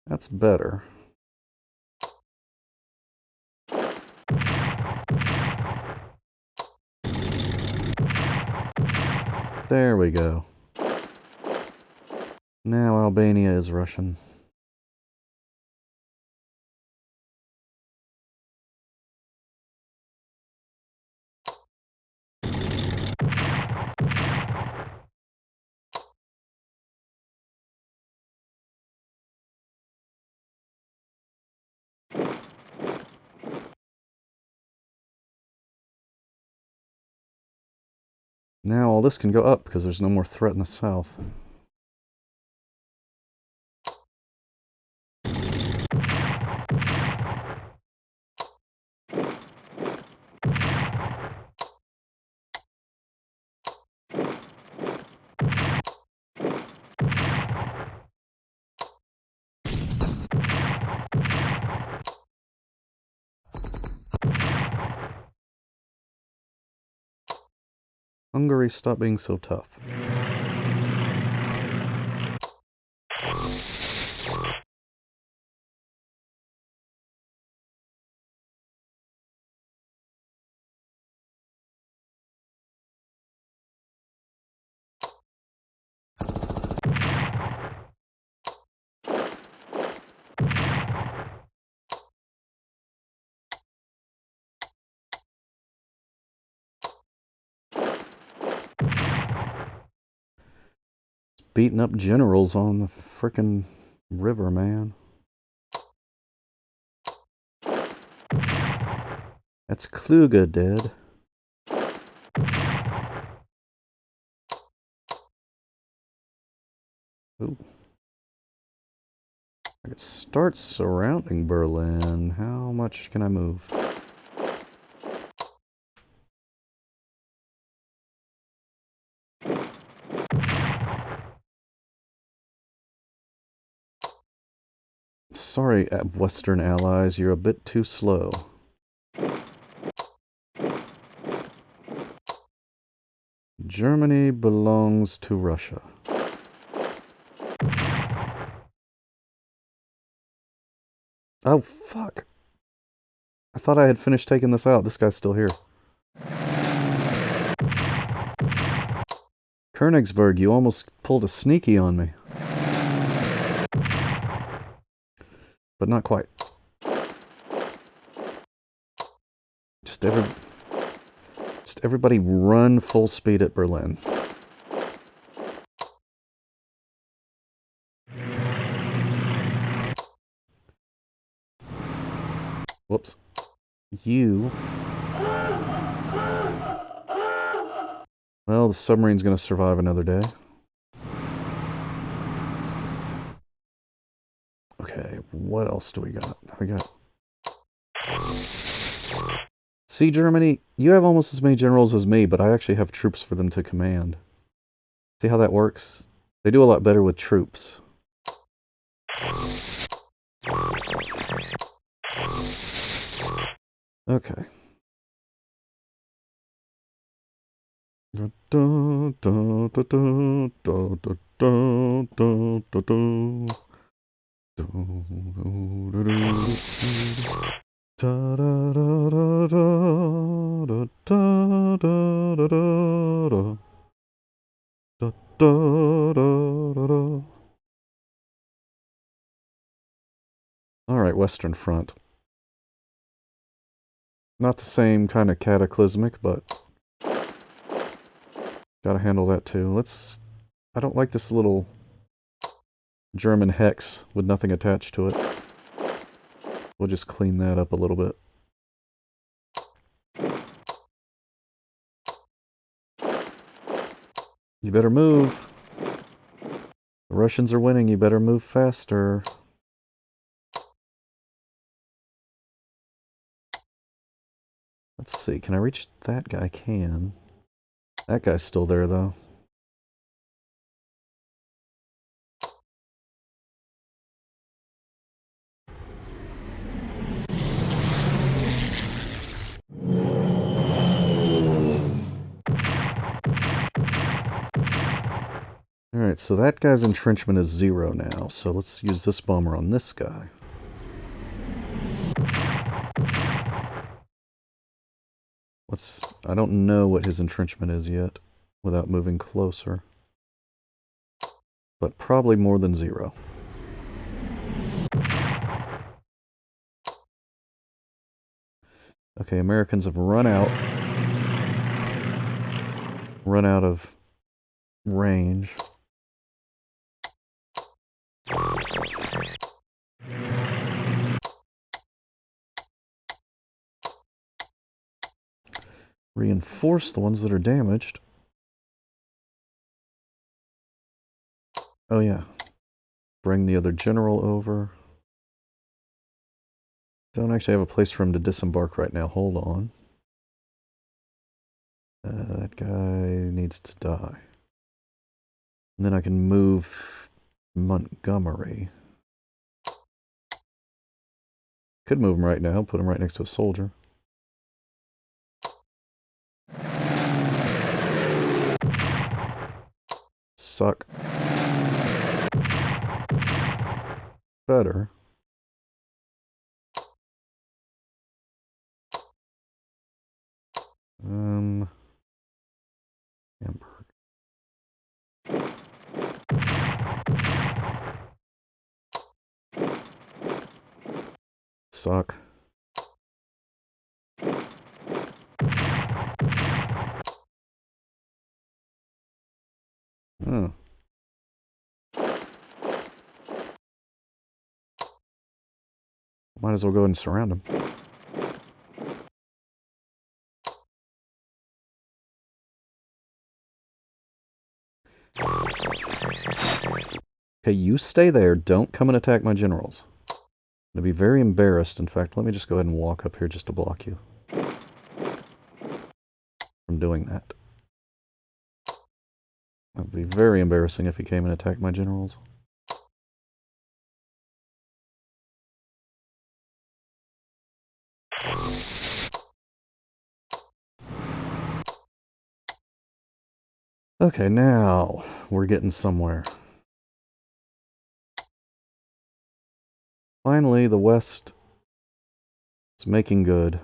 That's better. There we go. Now Albania is Russian. Now all this can go up because there's no more threat in the south. Hungary, stop being so tough. Beating up generals on the frickin' river, man. That's Kluge dead. Ooh. I could start surrounding Berlin. How much can I move? Sorry, Western allies, you're a bit too slow. Germany belongs to Russia. Oh, fuck. I thought I had finished taking this out. This guy's still here. Königsberg, you almost pulled a sneaky on me. But not quite. Just everybody run full speed at Berlin. Whoops. You. Well, the submarine's gonna survive another day. Okay, what else do we got? We got... See, Germany, you have almost as many generals as me, but I actually have troops for them to command. See how that works? They do a lot better with troops. Okay. Alright, Western Front. Not the same kind of cataclysmic, but gotta handle that too. I don't like this little German hex with nothing attached to it. We'll just clean that up a little bit. You better move. The Russians are winning, you better move faster. Let's see, can I reach that guy? I can. That guy's still there, though. Alright, so that guy's entrenchment is 0 now, so let's use this bomber on this guy. I don't know what his entrenchment is yet, without moving closer. But probably more than 0. Okay, Americans have run out of range. Reinforce the ones that are damaged. Oh yeah. Bring the other general over. Don't actually have a place for him to disembark right now. Hold on. That guy needs to die. And then I can move Montgomery. Could move him right now, put him right next to a soldier. suck. Better. Hamburg. Suck. Oh. Might as well go ahead and surround him. Okay, you stay there. Don't come and attack my generals. I'd be very embarrassed. In fact, let me just go ahead and walk up here just to block you from doing that. It would be very embarrassing if he came and attacked my generals. Okay, now we're getting somewhere. Finally, the West is making good.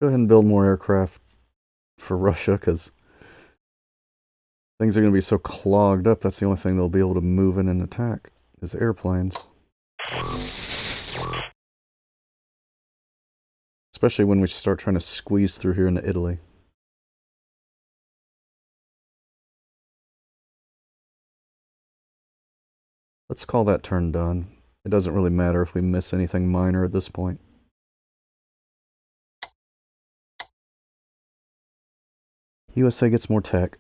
Go ahead and build more aircraft for Russia, because things are going to be so clogged up. That's the only thing they'll be able to move in and attack, is airplanes. Especially when we start trying to squeeze through here into Italy. Let's call that turn done. It doesn't really matter if we miss anything minor at this point. USA gets more tech.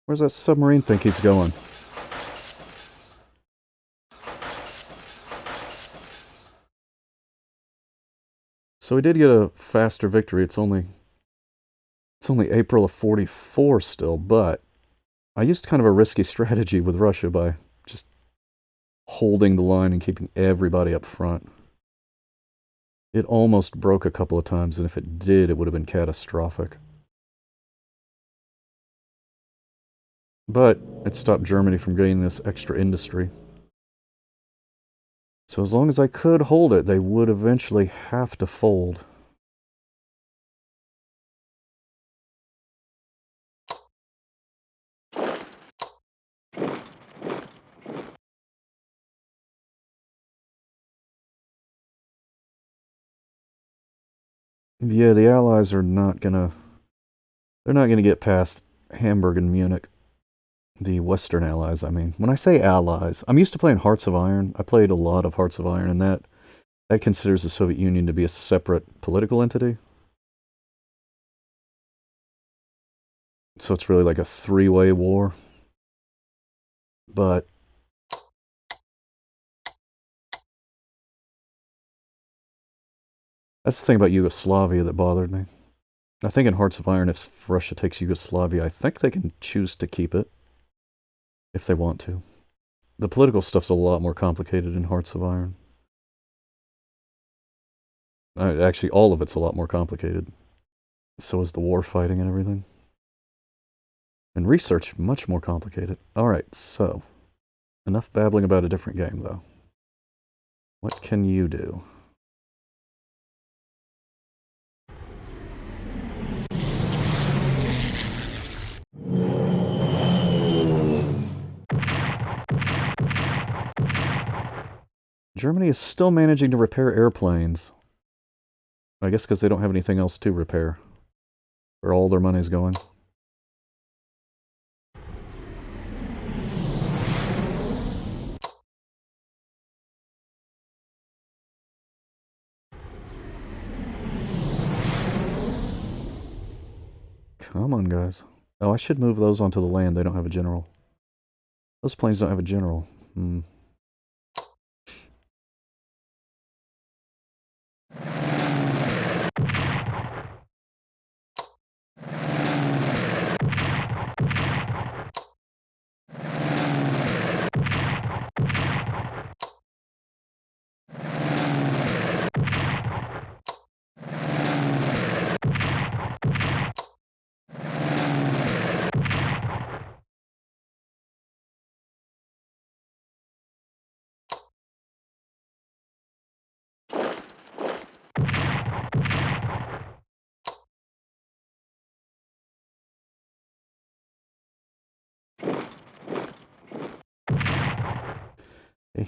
Where's that submarine think he's going? So we did get a faster victory. It's only April of 44 still, but I used kind of a risky strategy with Russia by just holding the line and keeping everybody up front. It almost broke a couple of times, and if it did, it would have been catastrophic. But it stopped Germany from getting this extra industry. So as long as I could hold it, they would eventually have to fold. Yeah, the Allies are not gonna... They're not gonna get past Hamburg and Munich. The Western Allies, I mean. When I say Allies, I'm used to playing Hearts of Iron. I played a lot of Hearts of Iron, and that considers the Soviet Union to be a separate political entity. So it's really like a three-way war. But that's the thing about Yugoslavia that bothered me. I think in Hearts of Iron, if Russia takes Yugoslavia, I think they can choose to keep it if they want to. The political stuff's a lot more complicated in Hearts of Iron. Actually, all of it's a lot more complicated. So is the war fighting and everything. And research, much more complicated. Alright, so. Enough babbling about a different game, though. What can you do? Germany is still managing to repair airplanes. I guess because they don't have anything else to repair. Where all their money's going. Come on, guys. Oh, I should move those onto the land. They don't have a general. Those planes don't have a general. Hmm.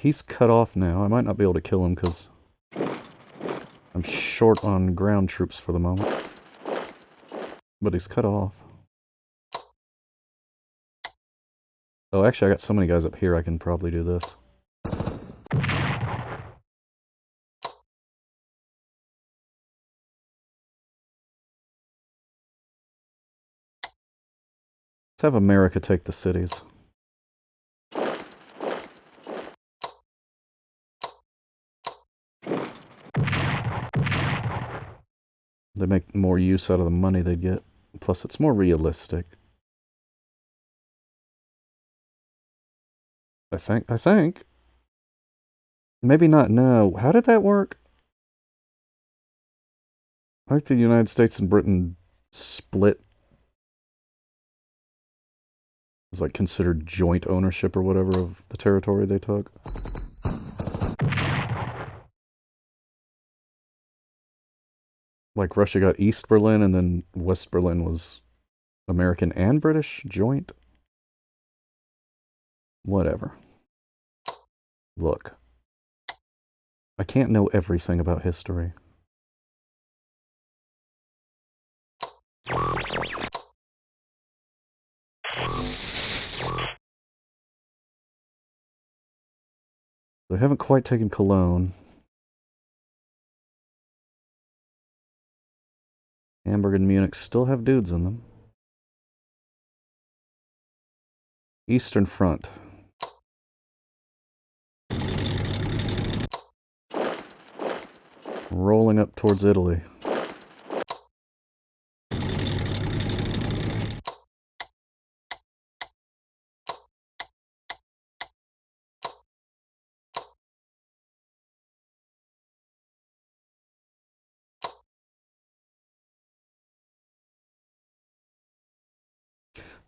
He's cut off now. I might not be able to kill him because I'm short on ground troops for the moment. But he's cut off. Oh, actually, I got so many guys up here, I can probably do this. Let's have America take the cities. They make more use out of the money they get. Plus, it's more realistic. I think. Maybe not, no. How did that work? I think the United States and Britain split. It was like considered joint ownership or whatever of the territory they took. Like Russia got East Berlin and then West Berlin was American and British joint. Whatever. Look. I can't know everything about history. They haven't quite taken Cologne. Hamburg and Munich still have dudes in them. Eastern Front. Rolling up towards Italy.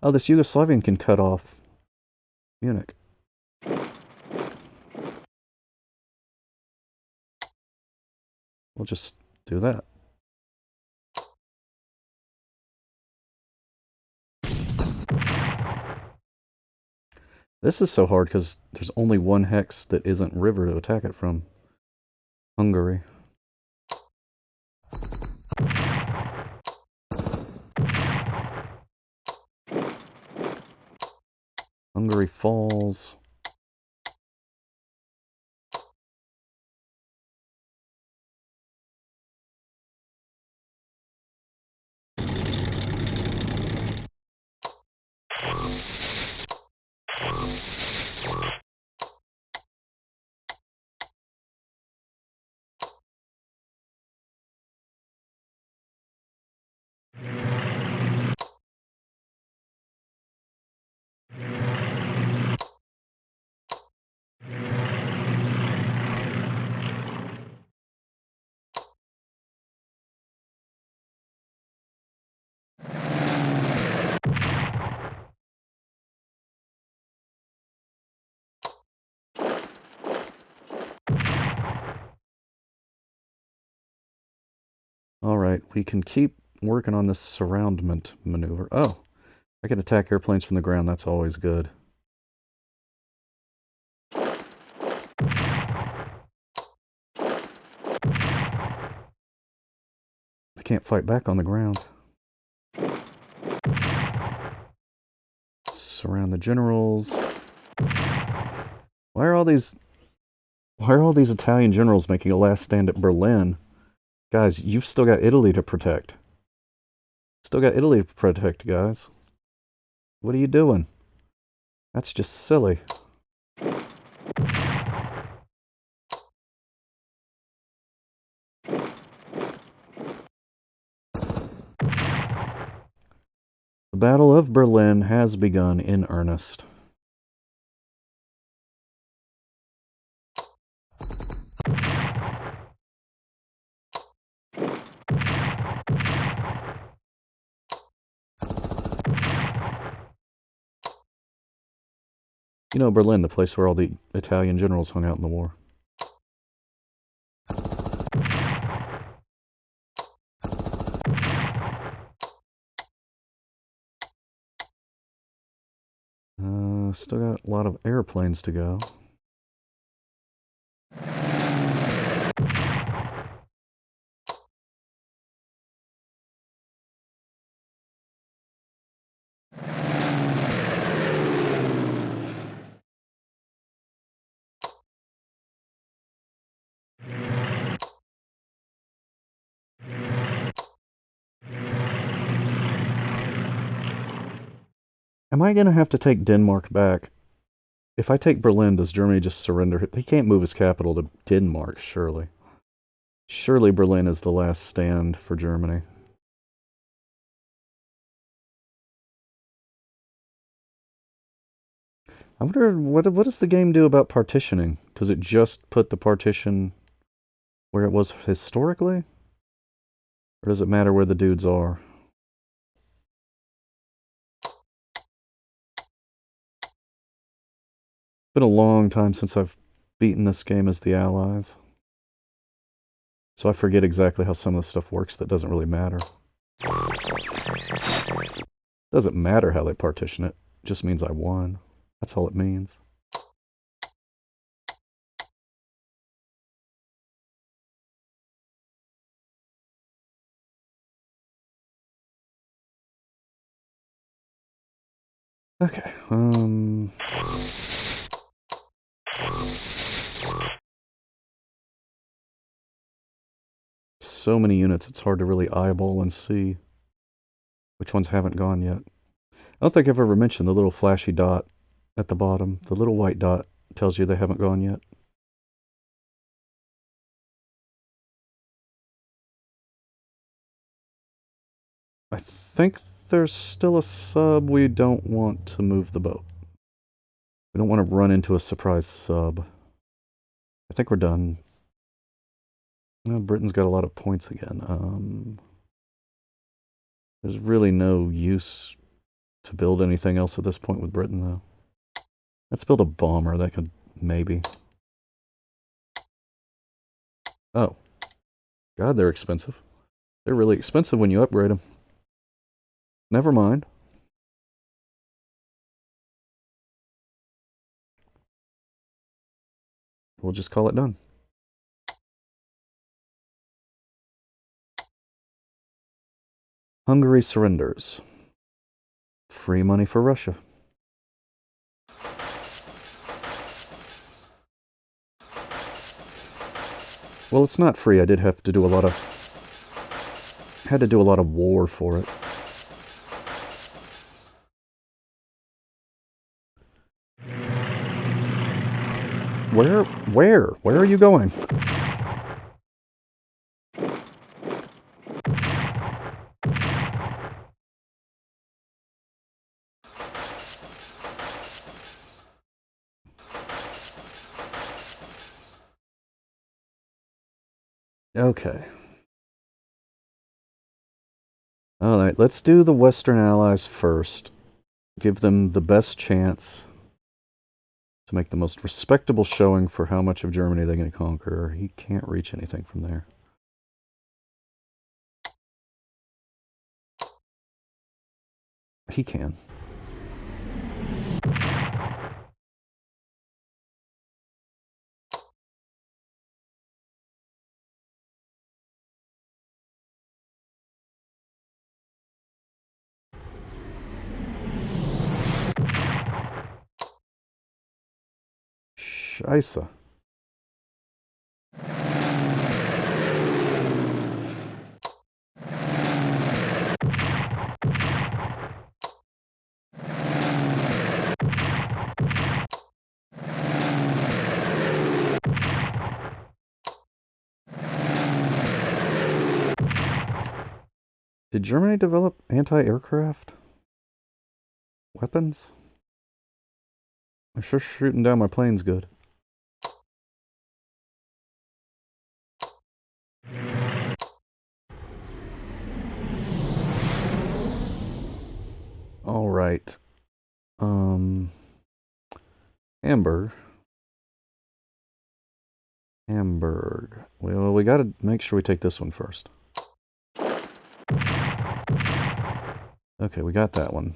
Oh, this Yugoslavian can cut off Munich. We'll just do that. This is so hard because there's only one hex that isn't river to attack it from. Hungary. Hungary falls. Alright, we can keep working on this surroundment maneuver. Oh, I can attack airplanes from the ground. That's always good. can't fight back on the ground. Surround the generals. Why are all these Italian generals making a last stand at Berlin? Guys, you've still got Italy to protect. Still got Italy to protect, guys. What are you doing? That's just silly. The Battle of Berlin has begun in earnest. You know, Berlin, the place where all the Italian generals hung out in the war. Still got a lot of airplanes to go. Am I going to have to take Denmark back? If I take Berlin, does Germany just surrender? He can't move his capital to Denmark, surely. Surely Berlin is the last stand for Germany. I wonder, what does the game do about partitioning? Does it just put the partition where it was historically? Or does it matter where the dudes are? It's been a long time since I've beaten this game as the Allies. So I forget exactly how some of the stuff works that doesn't really matter. Doesn't matter how they partition it. It just means I won. That's all it means. Okay, so many units, it's hard to really eyeball and see which ones haven't gone yet. I don't think I've ever mentioned the little flashy dot at the bottom. The little white dot tells you they haven't gone yet. I think there's still a sub. We don't want to move the boat. We don't want to run into a surprise sub. I think we're done. Britain's got a lot of points again. There's really no use to build anything else at this point with Britain, though. Let's build a bomber. That could maybe. Oh. God, they're expensive. They're really expensive when you upgrade them. Never mind. We'll just call it done. Hungary surrenders. Free money for Russia. Well, it's not free. I did have to do a lot of... had to do a lot of war for it. Where are you going? Okay. Alright, let's do the Western Allies first. Give them the best chance to make the most respectable showing for how much of Germany they can conquer. He can't reach anything from there. He can. Scheisse. Did Germany develop anti-aircraft weapons? They're sure shooting down my planes good. All right. Hamburg. Well, we gotta make sure we take this one first. Okay, we got that one.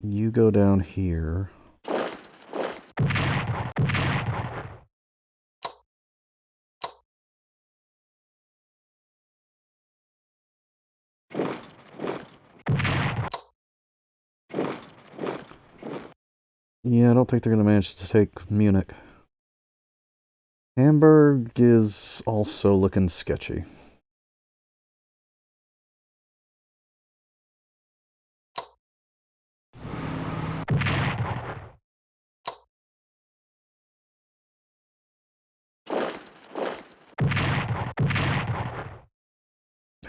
You go down here. Yeah, I don't think they're going to manage to take Munich. Hamburg is also looking sketchy.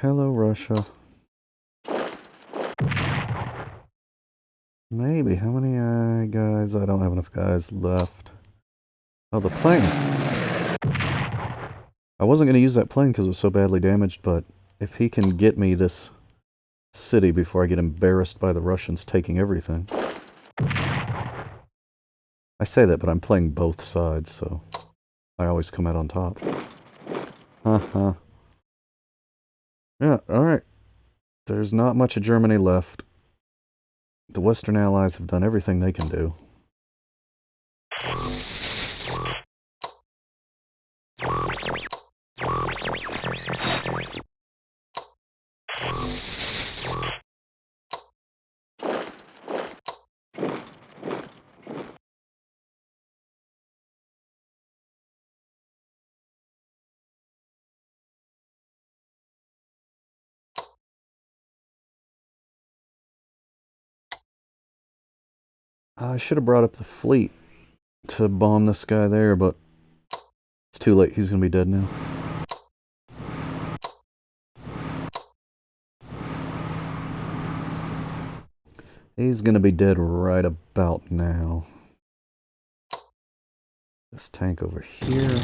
Hello, Russia. Maybe. How many guys? I don't have enough guys left. Oh, the plane. I wasn't going to use that plane because it was so badly damaged, but if he can get me this city before I get embarrassed by the Russians taking everything. I say that, but I'm playing both sides, so I always come out on top. Haha. Yeah, alright. There's not much of Germany left. The Western Allies have done everything they can do. I should have brought up the fleet to bomb this guy there, but it's too late. He's going to be dead now. He's going to be dead right about now. This tank over here.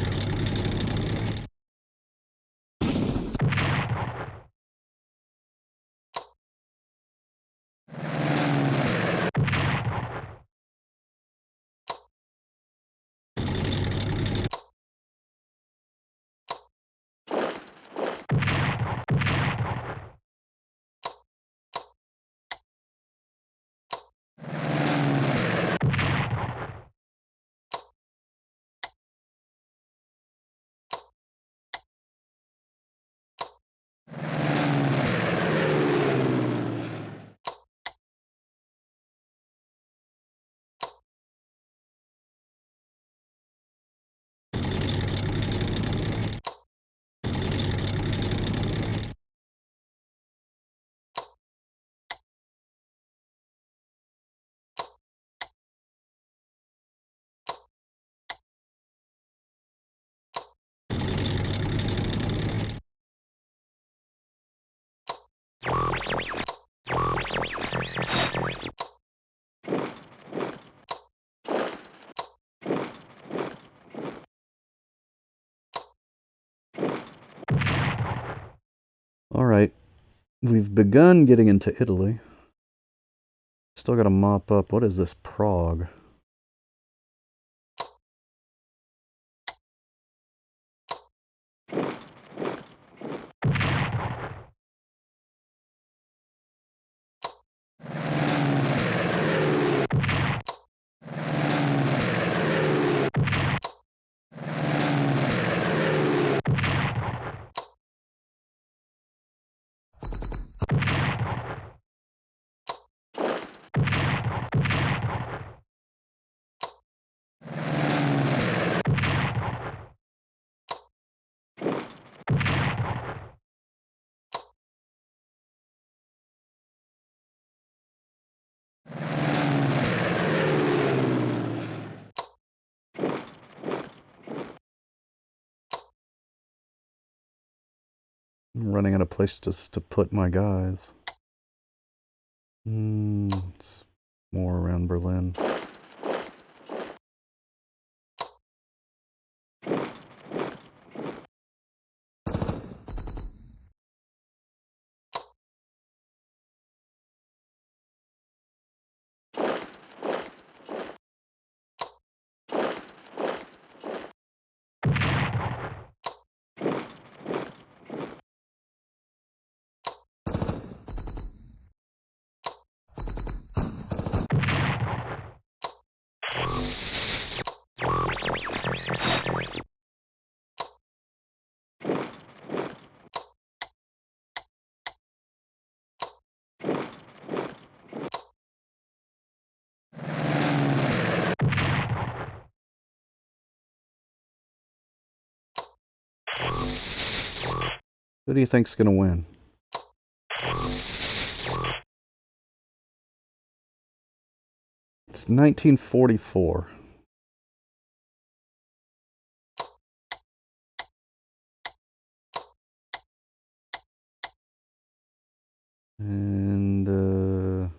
Alright, we've begun getting into Italy. Still gotta mop up. What is this, Prague? I'm running out of places to put my guys. It's more around Berlin. Who do you think's gonna win? It's 1944. And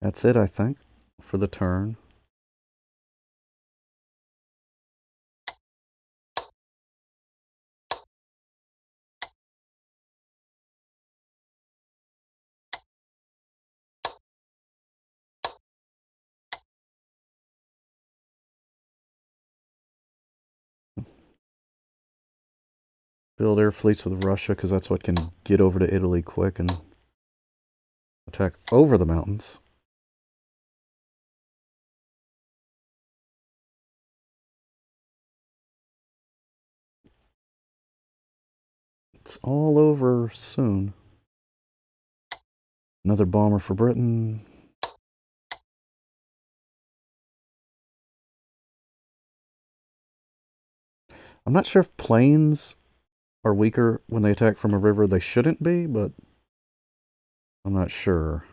that's it, I think, for the turn. Build air fleets with Russia, because that's what can get over to Italy quick and attack over the mountains. It's all over soon. Another bomber for Britain. I'm not sure if planes are weaker when they attack from a river. They shouldn't be, but I'm not sure.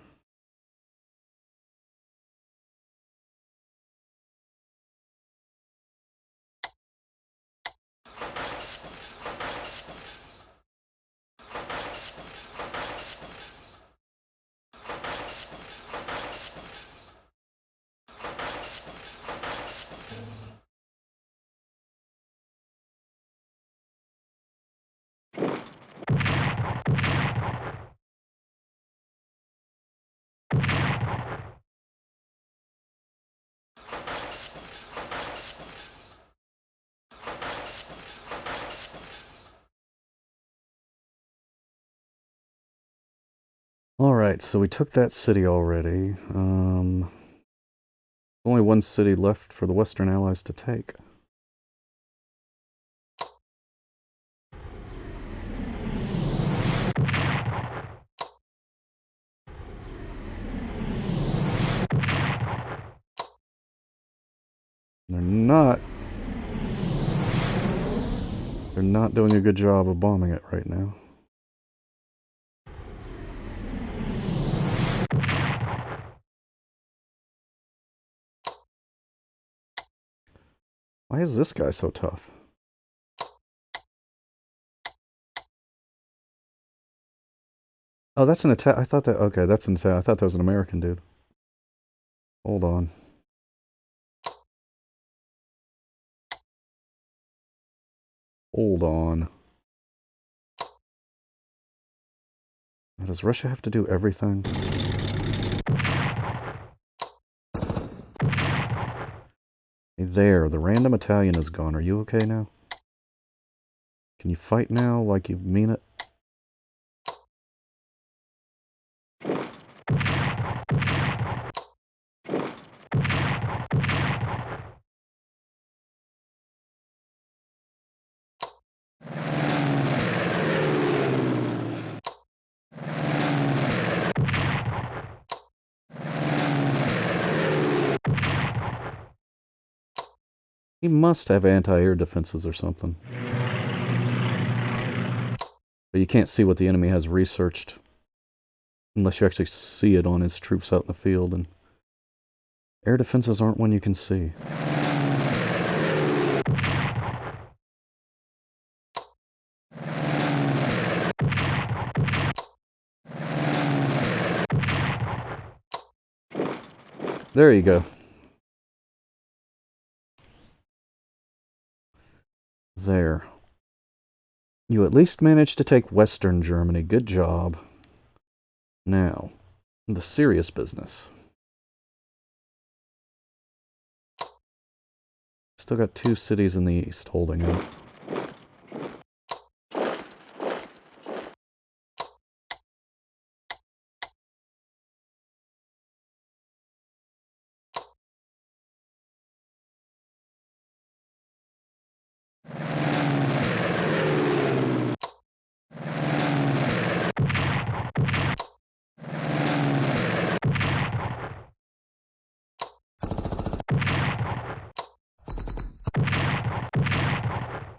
Alright, so we took that city already. Only one city left for the Western Allies to take. They're not doing a good job of bombing it right now. Why is this guy so tough? Oh, that's an attack. I thought that... Okay, that's an attack. I thought that was an American dude. Hold on. Hold on. Does Russia have to do everything? There, the random Italian is gone. Are you okay now? Can you fight now like you mean it? He must have anti-air defenses or something. But you can't see what the enemy has researched unless you actually see it on his troops out in the field, and air defenses aren't one you can see. There you go. There. You at least managed to take Western Germany. Good job. Now, the serious business. Still got 2 cities in the east holding out.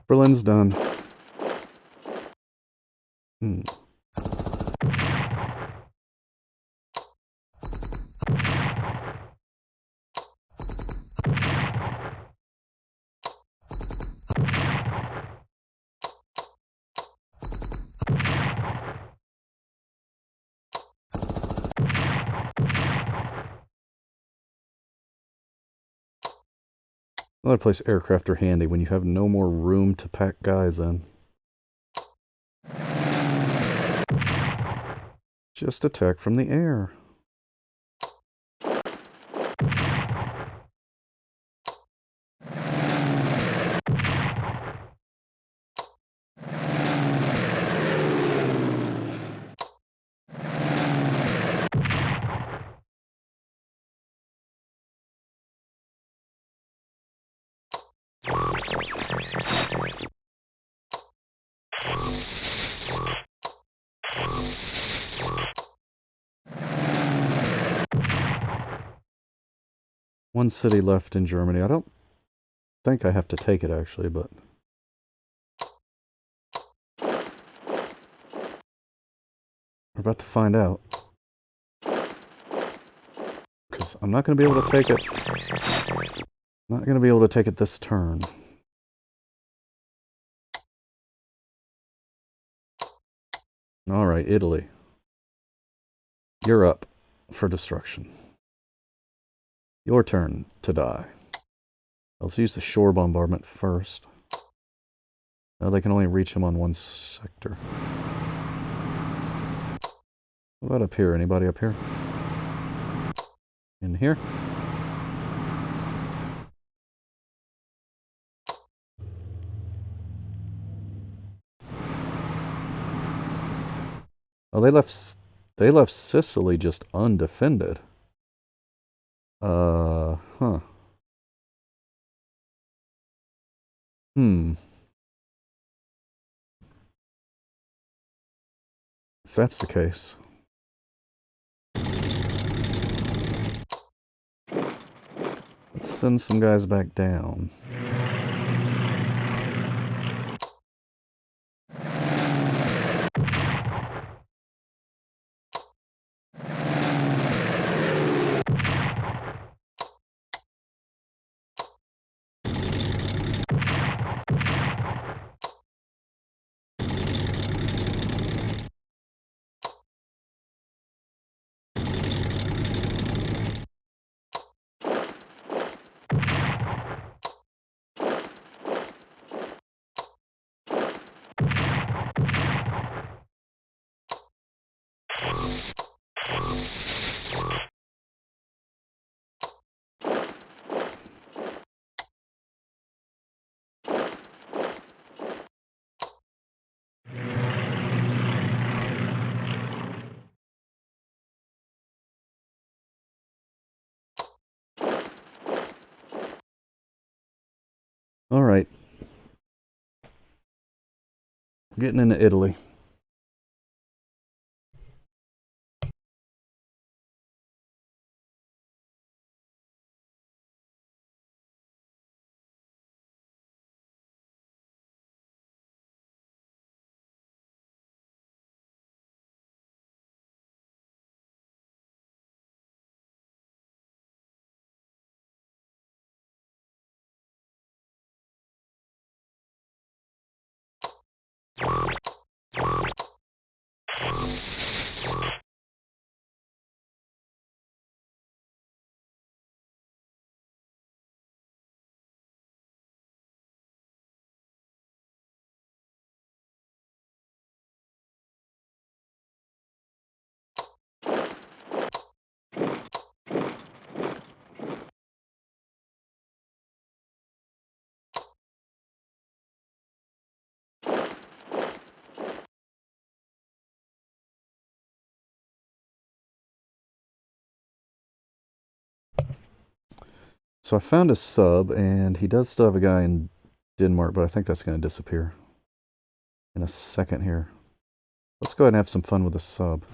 Berlin's done. Another place aircraft are handy when you have no more room to pack guys in. Just attack from the air. One city left in Germany. I don't think I have to take it, actually, but... we're about to find out. Because I'm not going to be able to take it... not going to be able to take it this turn. Alright, Italy. You're up for destruction. Your turn to die. Let's use the shore bombardment first. Now they can only reach him on one sector. What about up here? Anybody up here? In here? Oh, they left Sicily just undefended. Huh. If that's the case. Let's send some guys back down. Alright. Getting into Italy. So I found a sub, and he does still have a guy in Denmark, but I think that's going to disappear in a second here. Let's go ahead and have some fun with the sub.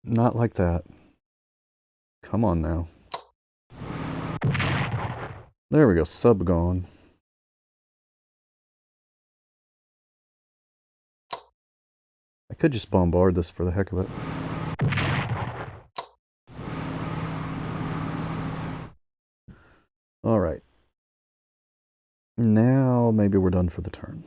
Not like that. Come on now. There we go, sub gone. I could just bombard this for the heck of it. Alright. Now maybe we're done for the turn.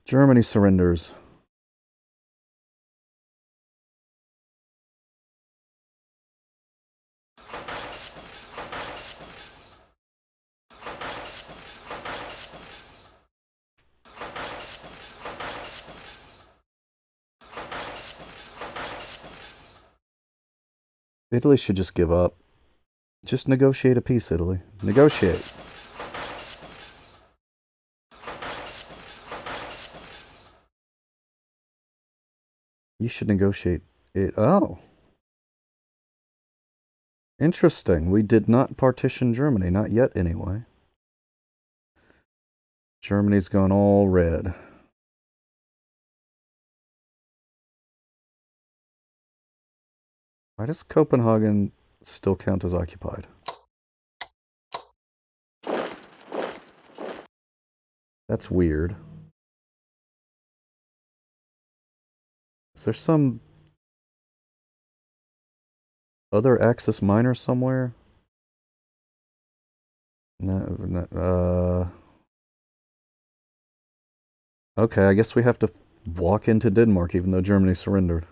Germany surrenders. Italy should just give up. Just negotiate a peace, Italy. Negotiate. You should negotiate it. Oh. Interesting. We did not partition Germany. Not yet, anyway. Germany's gone all red. Why does Copenhagen still count as occupied? That's weird. Is there some other Axis minor somewhere? No, okay, I guess we have to walk into Denmark even though Germany surrendered.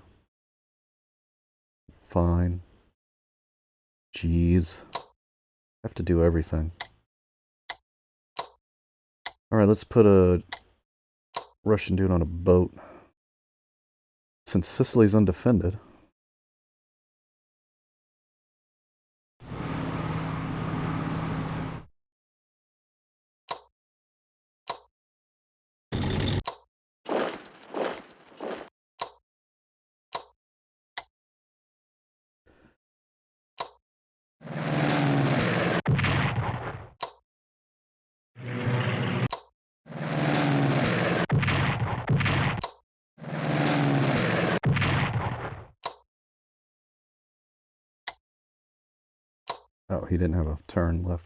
Fine. Jeez. I have to do everything. Alright, let's put a Russian dude on a boat. Since Sicily's undefended. Oh, he didn't have a turn left.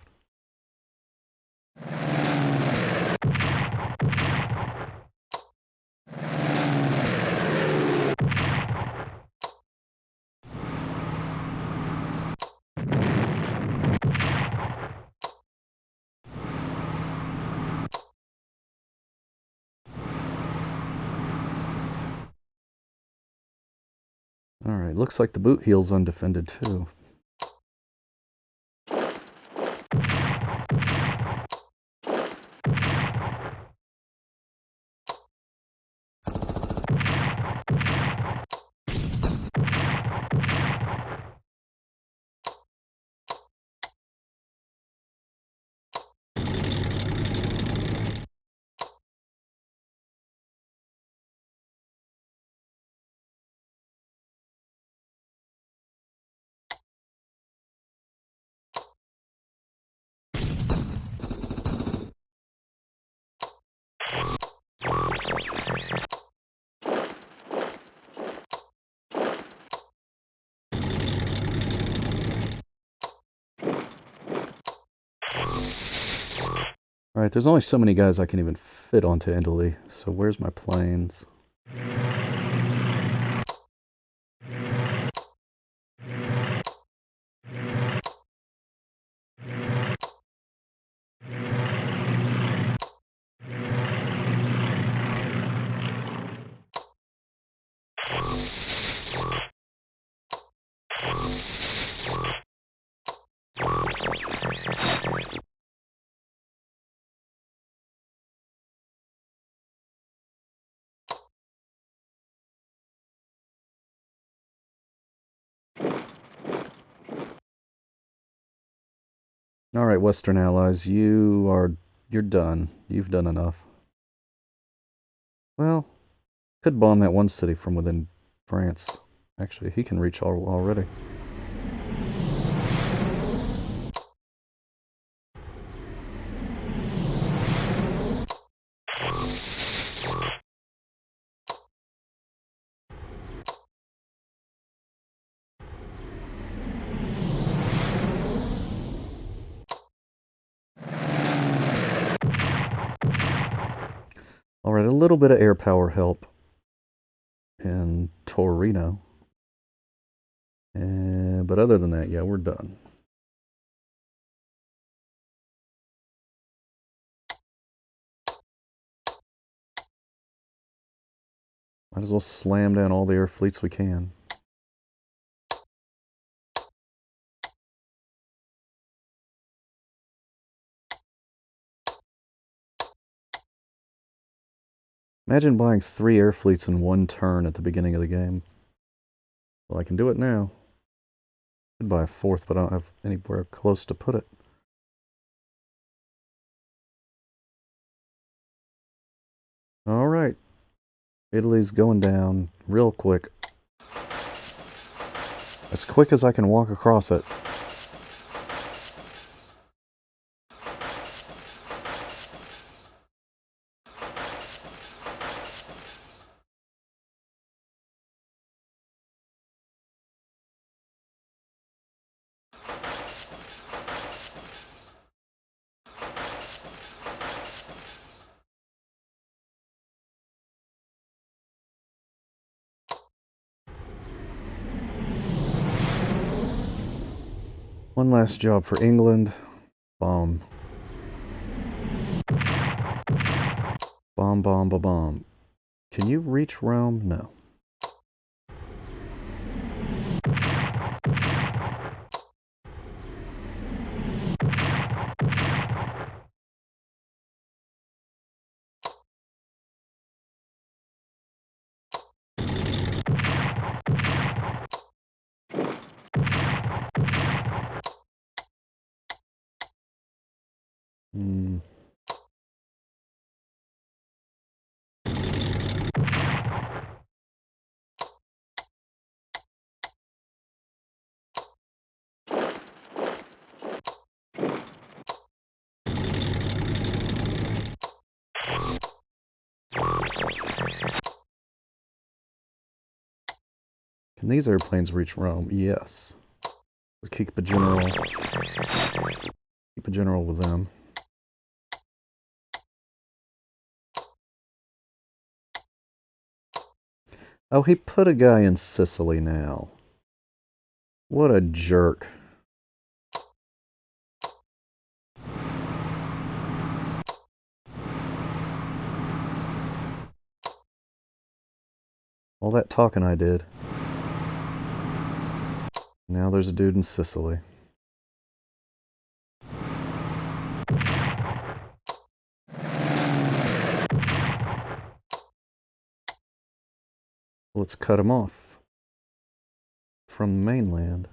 Alright, looks like the boot heel's undefended too. Alright, there's only so many guys I can even fit onto Italy, so where's my planes? All right, Western allies, you're done. You've done enough. Well, could bomb that one city from within France. Actually, he can reach already. All right, a little bit of air power help in Torino. But other than that, yeah, we're done. Might as well slam down all the air fleets we can. Imagine buying 3 air fleets in one turn at the beginning of the game. Well, I can do it now. Could buy a 4th, but I don't have anywhere close to put it. All right. Italy's going down real quick. As quick as I can walk across it. One last job for England. Bomb. Bomb, bomb, ba bomb. Can you reach Rome? No. Hmm. Can these airplanes reach Rome? Yes. Let's keep a general. Keep a general with them. Oh, he put a guy in Sicily now. What a jerk. All that talking I did. Now there's a dude in Sicily. Let's cut him off from the mainland.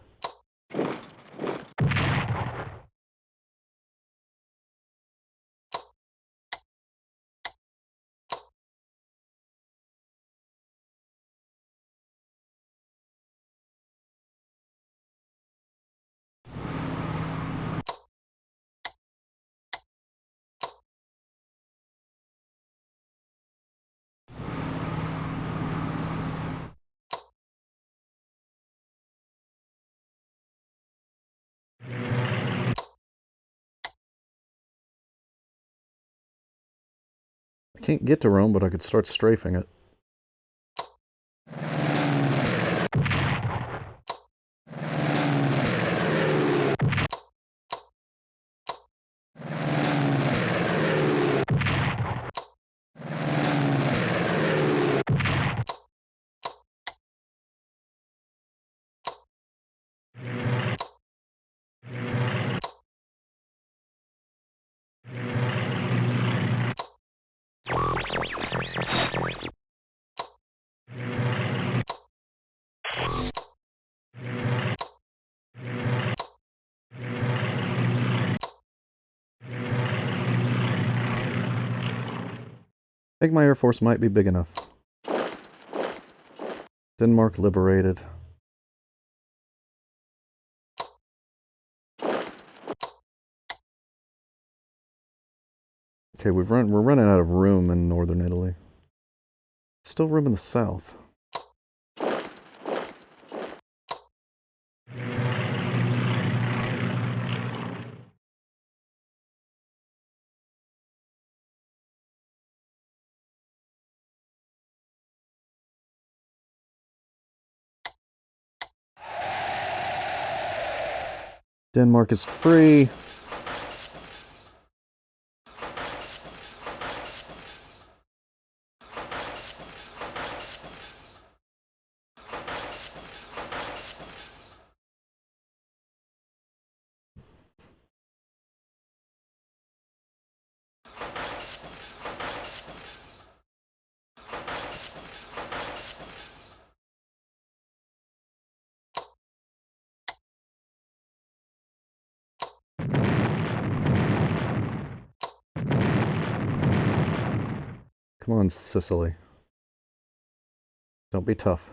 I can't get to Rome, but I could start strafing it. think my Air Force might be big enough. Denmark liberated. Okay, we're running out of room in northern Italy. Still room in the south. Denmark is free. Come on, Sicily. Don't be tough.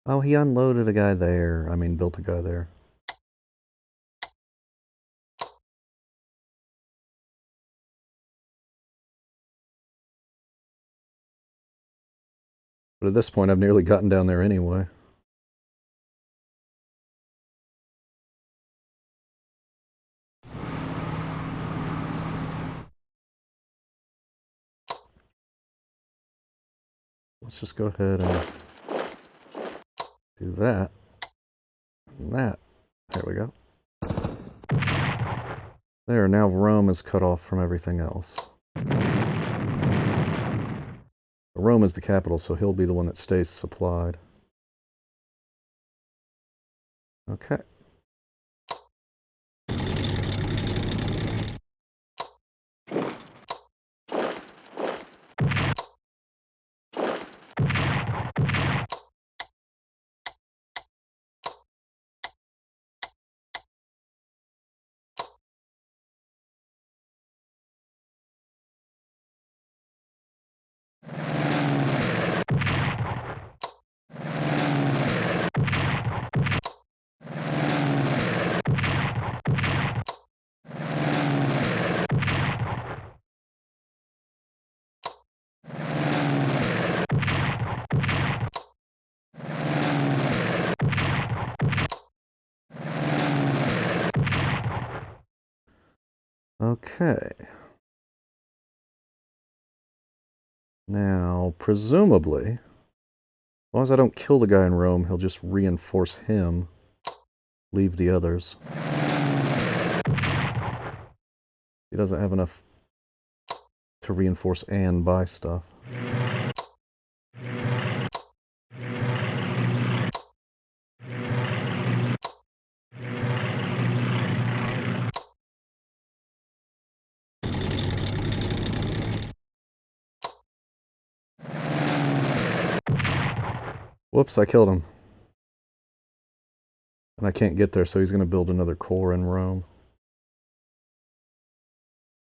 Oh, he unloaded a guy there. I mean, built a guy there. But at this point, I've nearly gotten down there anyway. Let's just go ahead and do that. And that. There we go. There, now Rome is cut off from everything else. Rome is the capital, so he'll be the one that stays supplied. Okay. Okay. Now, presumably, as long as I don't kill the guy in Rome, he'll just reinforce him, leave the others. He doesn't have enough to reinforce and buy stuff. Whoops, I killed him. And I can't get there, so he's going to build another corps in Rome.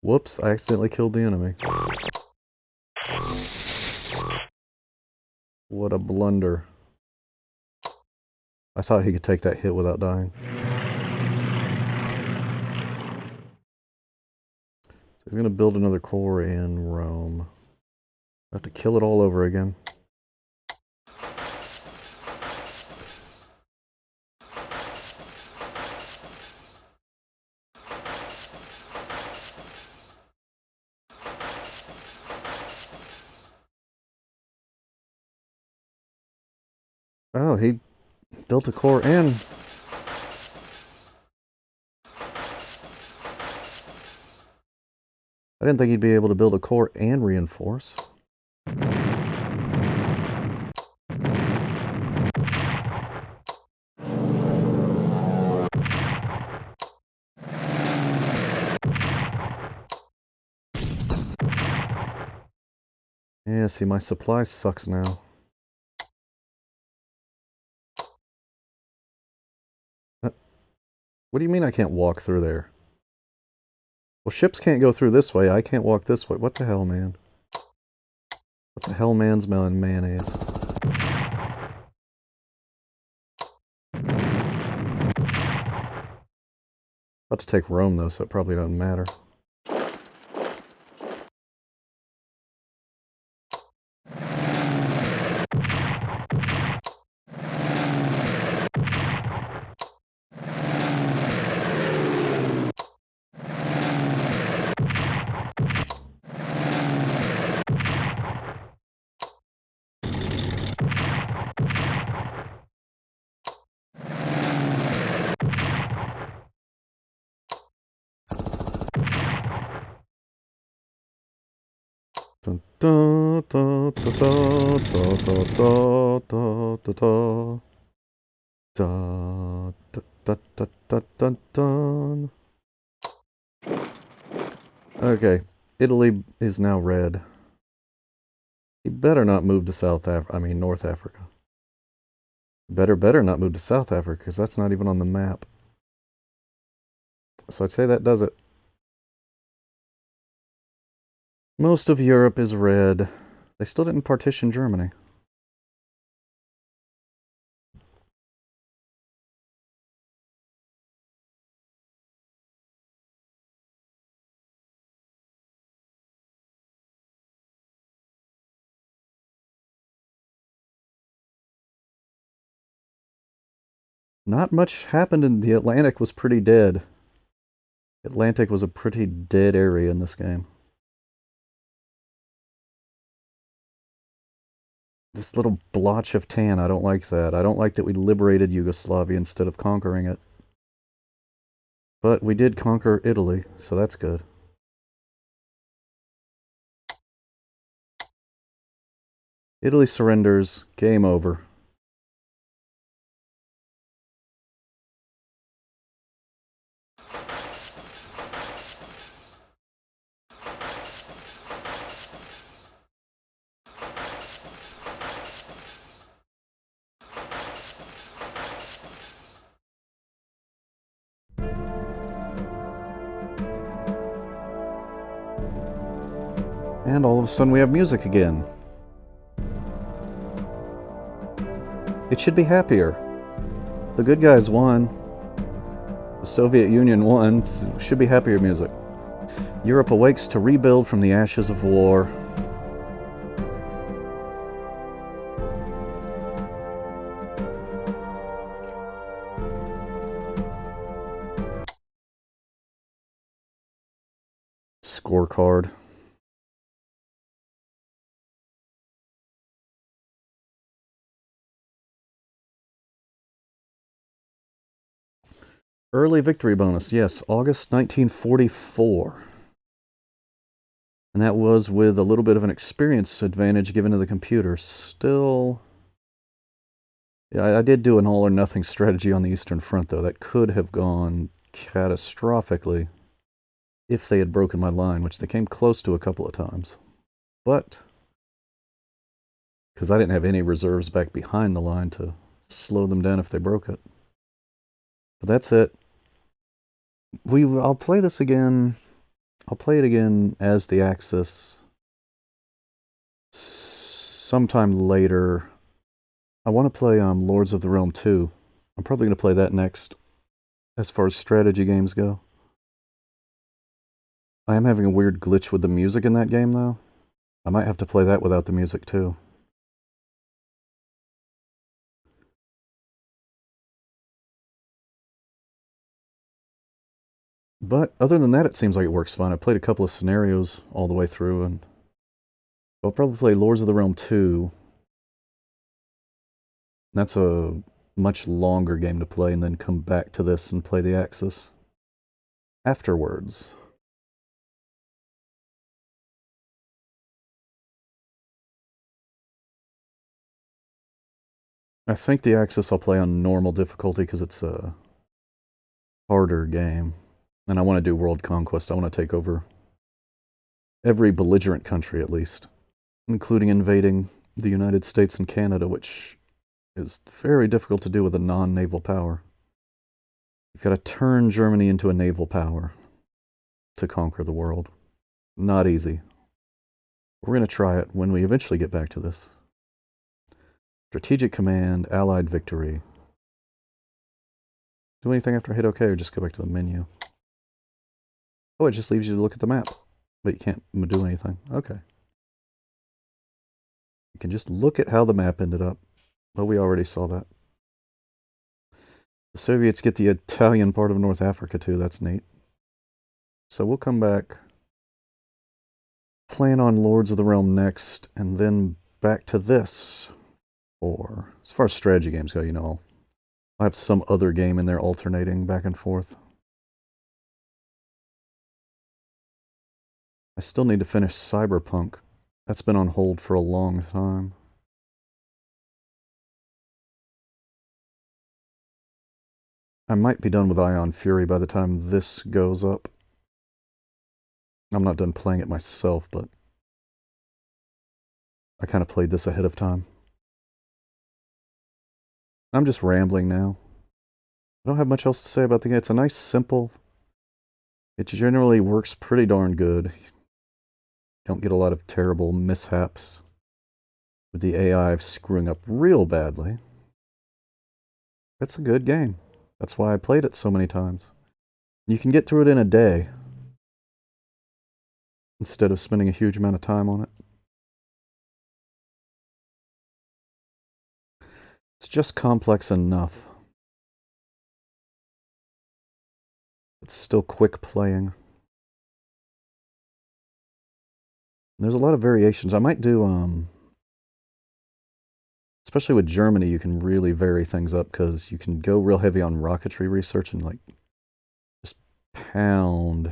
Whoops, I accidentally killed the enemy. What a blunder. I thought he could take that hit without dying. So he's going to build another corps in Rome. I have to kill it all over again. Oh, he built a corps and... I didn't think he'd be able to build a corps and reinforce. Yeah, see, my supply sucks now. What do you mean I can't walk through there? Well, ships can't go through this way. I can't walk this way. What the hell, man? What the hell, man's melon mayonnaise? About to take Rome, though, so it probably doesn't matter. Dun, dun, dun, dun, dun, dun, dun, dun, dun, dun. Dun, dun, dun, dun, dun, dun, dun. Okay, Italy is now red. He better not move to North Africa. Better not move to South Africa, because that's not even on the map. So I'd say that does it. Most of Europe is red. They still didn't partition Germany. Not much happened in the Atlantic was pretty dead. Atlantic was a pretty dead area in this game. This little blotch of tan, I don't like that. I don't like that we liberated Yugoslavia instead of conquering it. But we did conquer Italy, so that's good. Italy surrenders. Game over. And all of a sudden we have music again. It should be happier. The good guys won. The Soviet Union won. It should be happier music. Europe awakes to rebuild from the ashes of war. Scorecard. Early victory bonus, yes, August 1944. And that was with a little bit of an experience advantage given to the computer. Still, yeah, I did do an all or nothing strategy on the Eastern Front, though. That could have gone catastrophically if they had broken my line, which they came close to a couple of times. But, because I didn't have any reserves back behind the line to slow them down if they broke it. But that's it. I'll play this again. I'll play it again as the Axis sometime later. I want to play Lords of the Realm 2. I'm probably going to play that next as far as strategy games go. I am having a weird glitch with the music in that game, though. I might have to play that without the music, too. But other than that, it seems like it works fine. I played a couple of scenarios all the way through, and I'll probably play Lords of the Realm 2. That's a much longer game to play, and then come back to this and play the Axis afterwards. I think the Axis I'll play on normal difficulty because it's a harder game. And I want to do world conquest. I want to take over every belligerent country at least. including invading the United States and Canada, which is very difficult to do with a non-naval power. You've got to turn Germany into a naval power to conquer the world. Not easy. We're going to try it when we eventually get back to this. Strategic command, allied victory. Do anything after I hit OK, or just go back to the menu? Oh, it just leaves you to look at the map, but you can't do anything. Okay. You can just look at how the map ended up. Well, we already saw that. The Soviets get the Italian part of North Africa too. That's neat. So we'll come back, plan on Lords of the Realm next, and then back to this. Or as far as strategy games go, you know, I'll have some other game in there alternating back and forth. I still need to finish Cyberpunk. That's been on hold for a long time. I might be done with Ion Fury by the time this goes up. I'm not done playing it myself, but I kind of played this ahead of time. I'm just rambling now. I don't have much else to say about the game. It's a nice, simple. It generally works pretty darn good. Don't get a lot of terrible mishaps with the AI screwing up real badly. It's a good game. That's why I played it so many times. You can get through it in a day instead of spending a huge amount of time on it. It's just complex enough. It's still quick playing. There's a lot of variations. I might do, especially with Germany, you can really vary things up because you can go real heavy on rocketry research and like just pound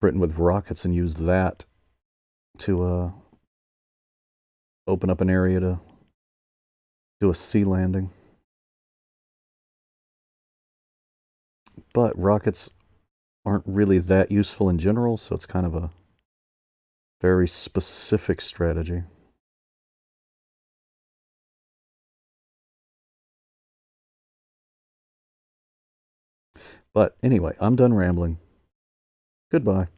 Britain with rockets and use that to open up an area to do a sea landing. But rockets aren't really that useful in general, so it's kind of a very specific strategy. But anyway, I'm done rambling. Goodbye.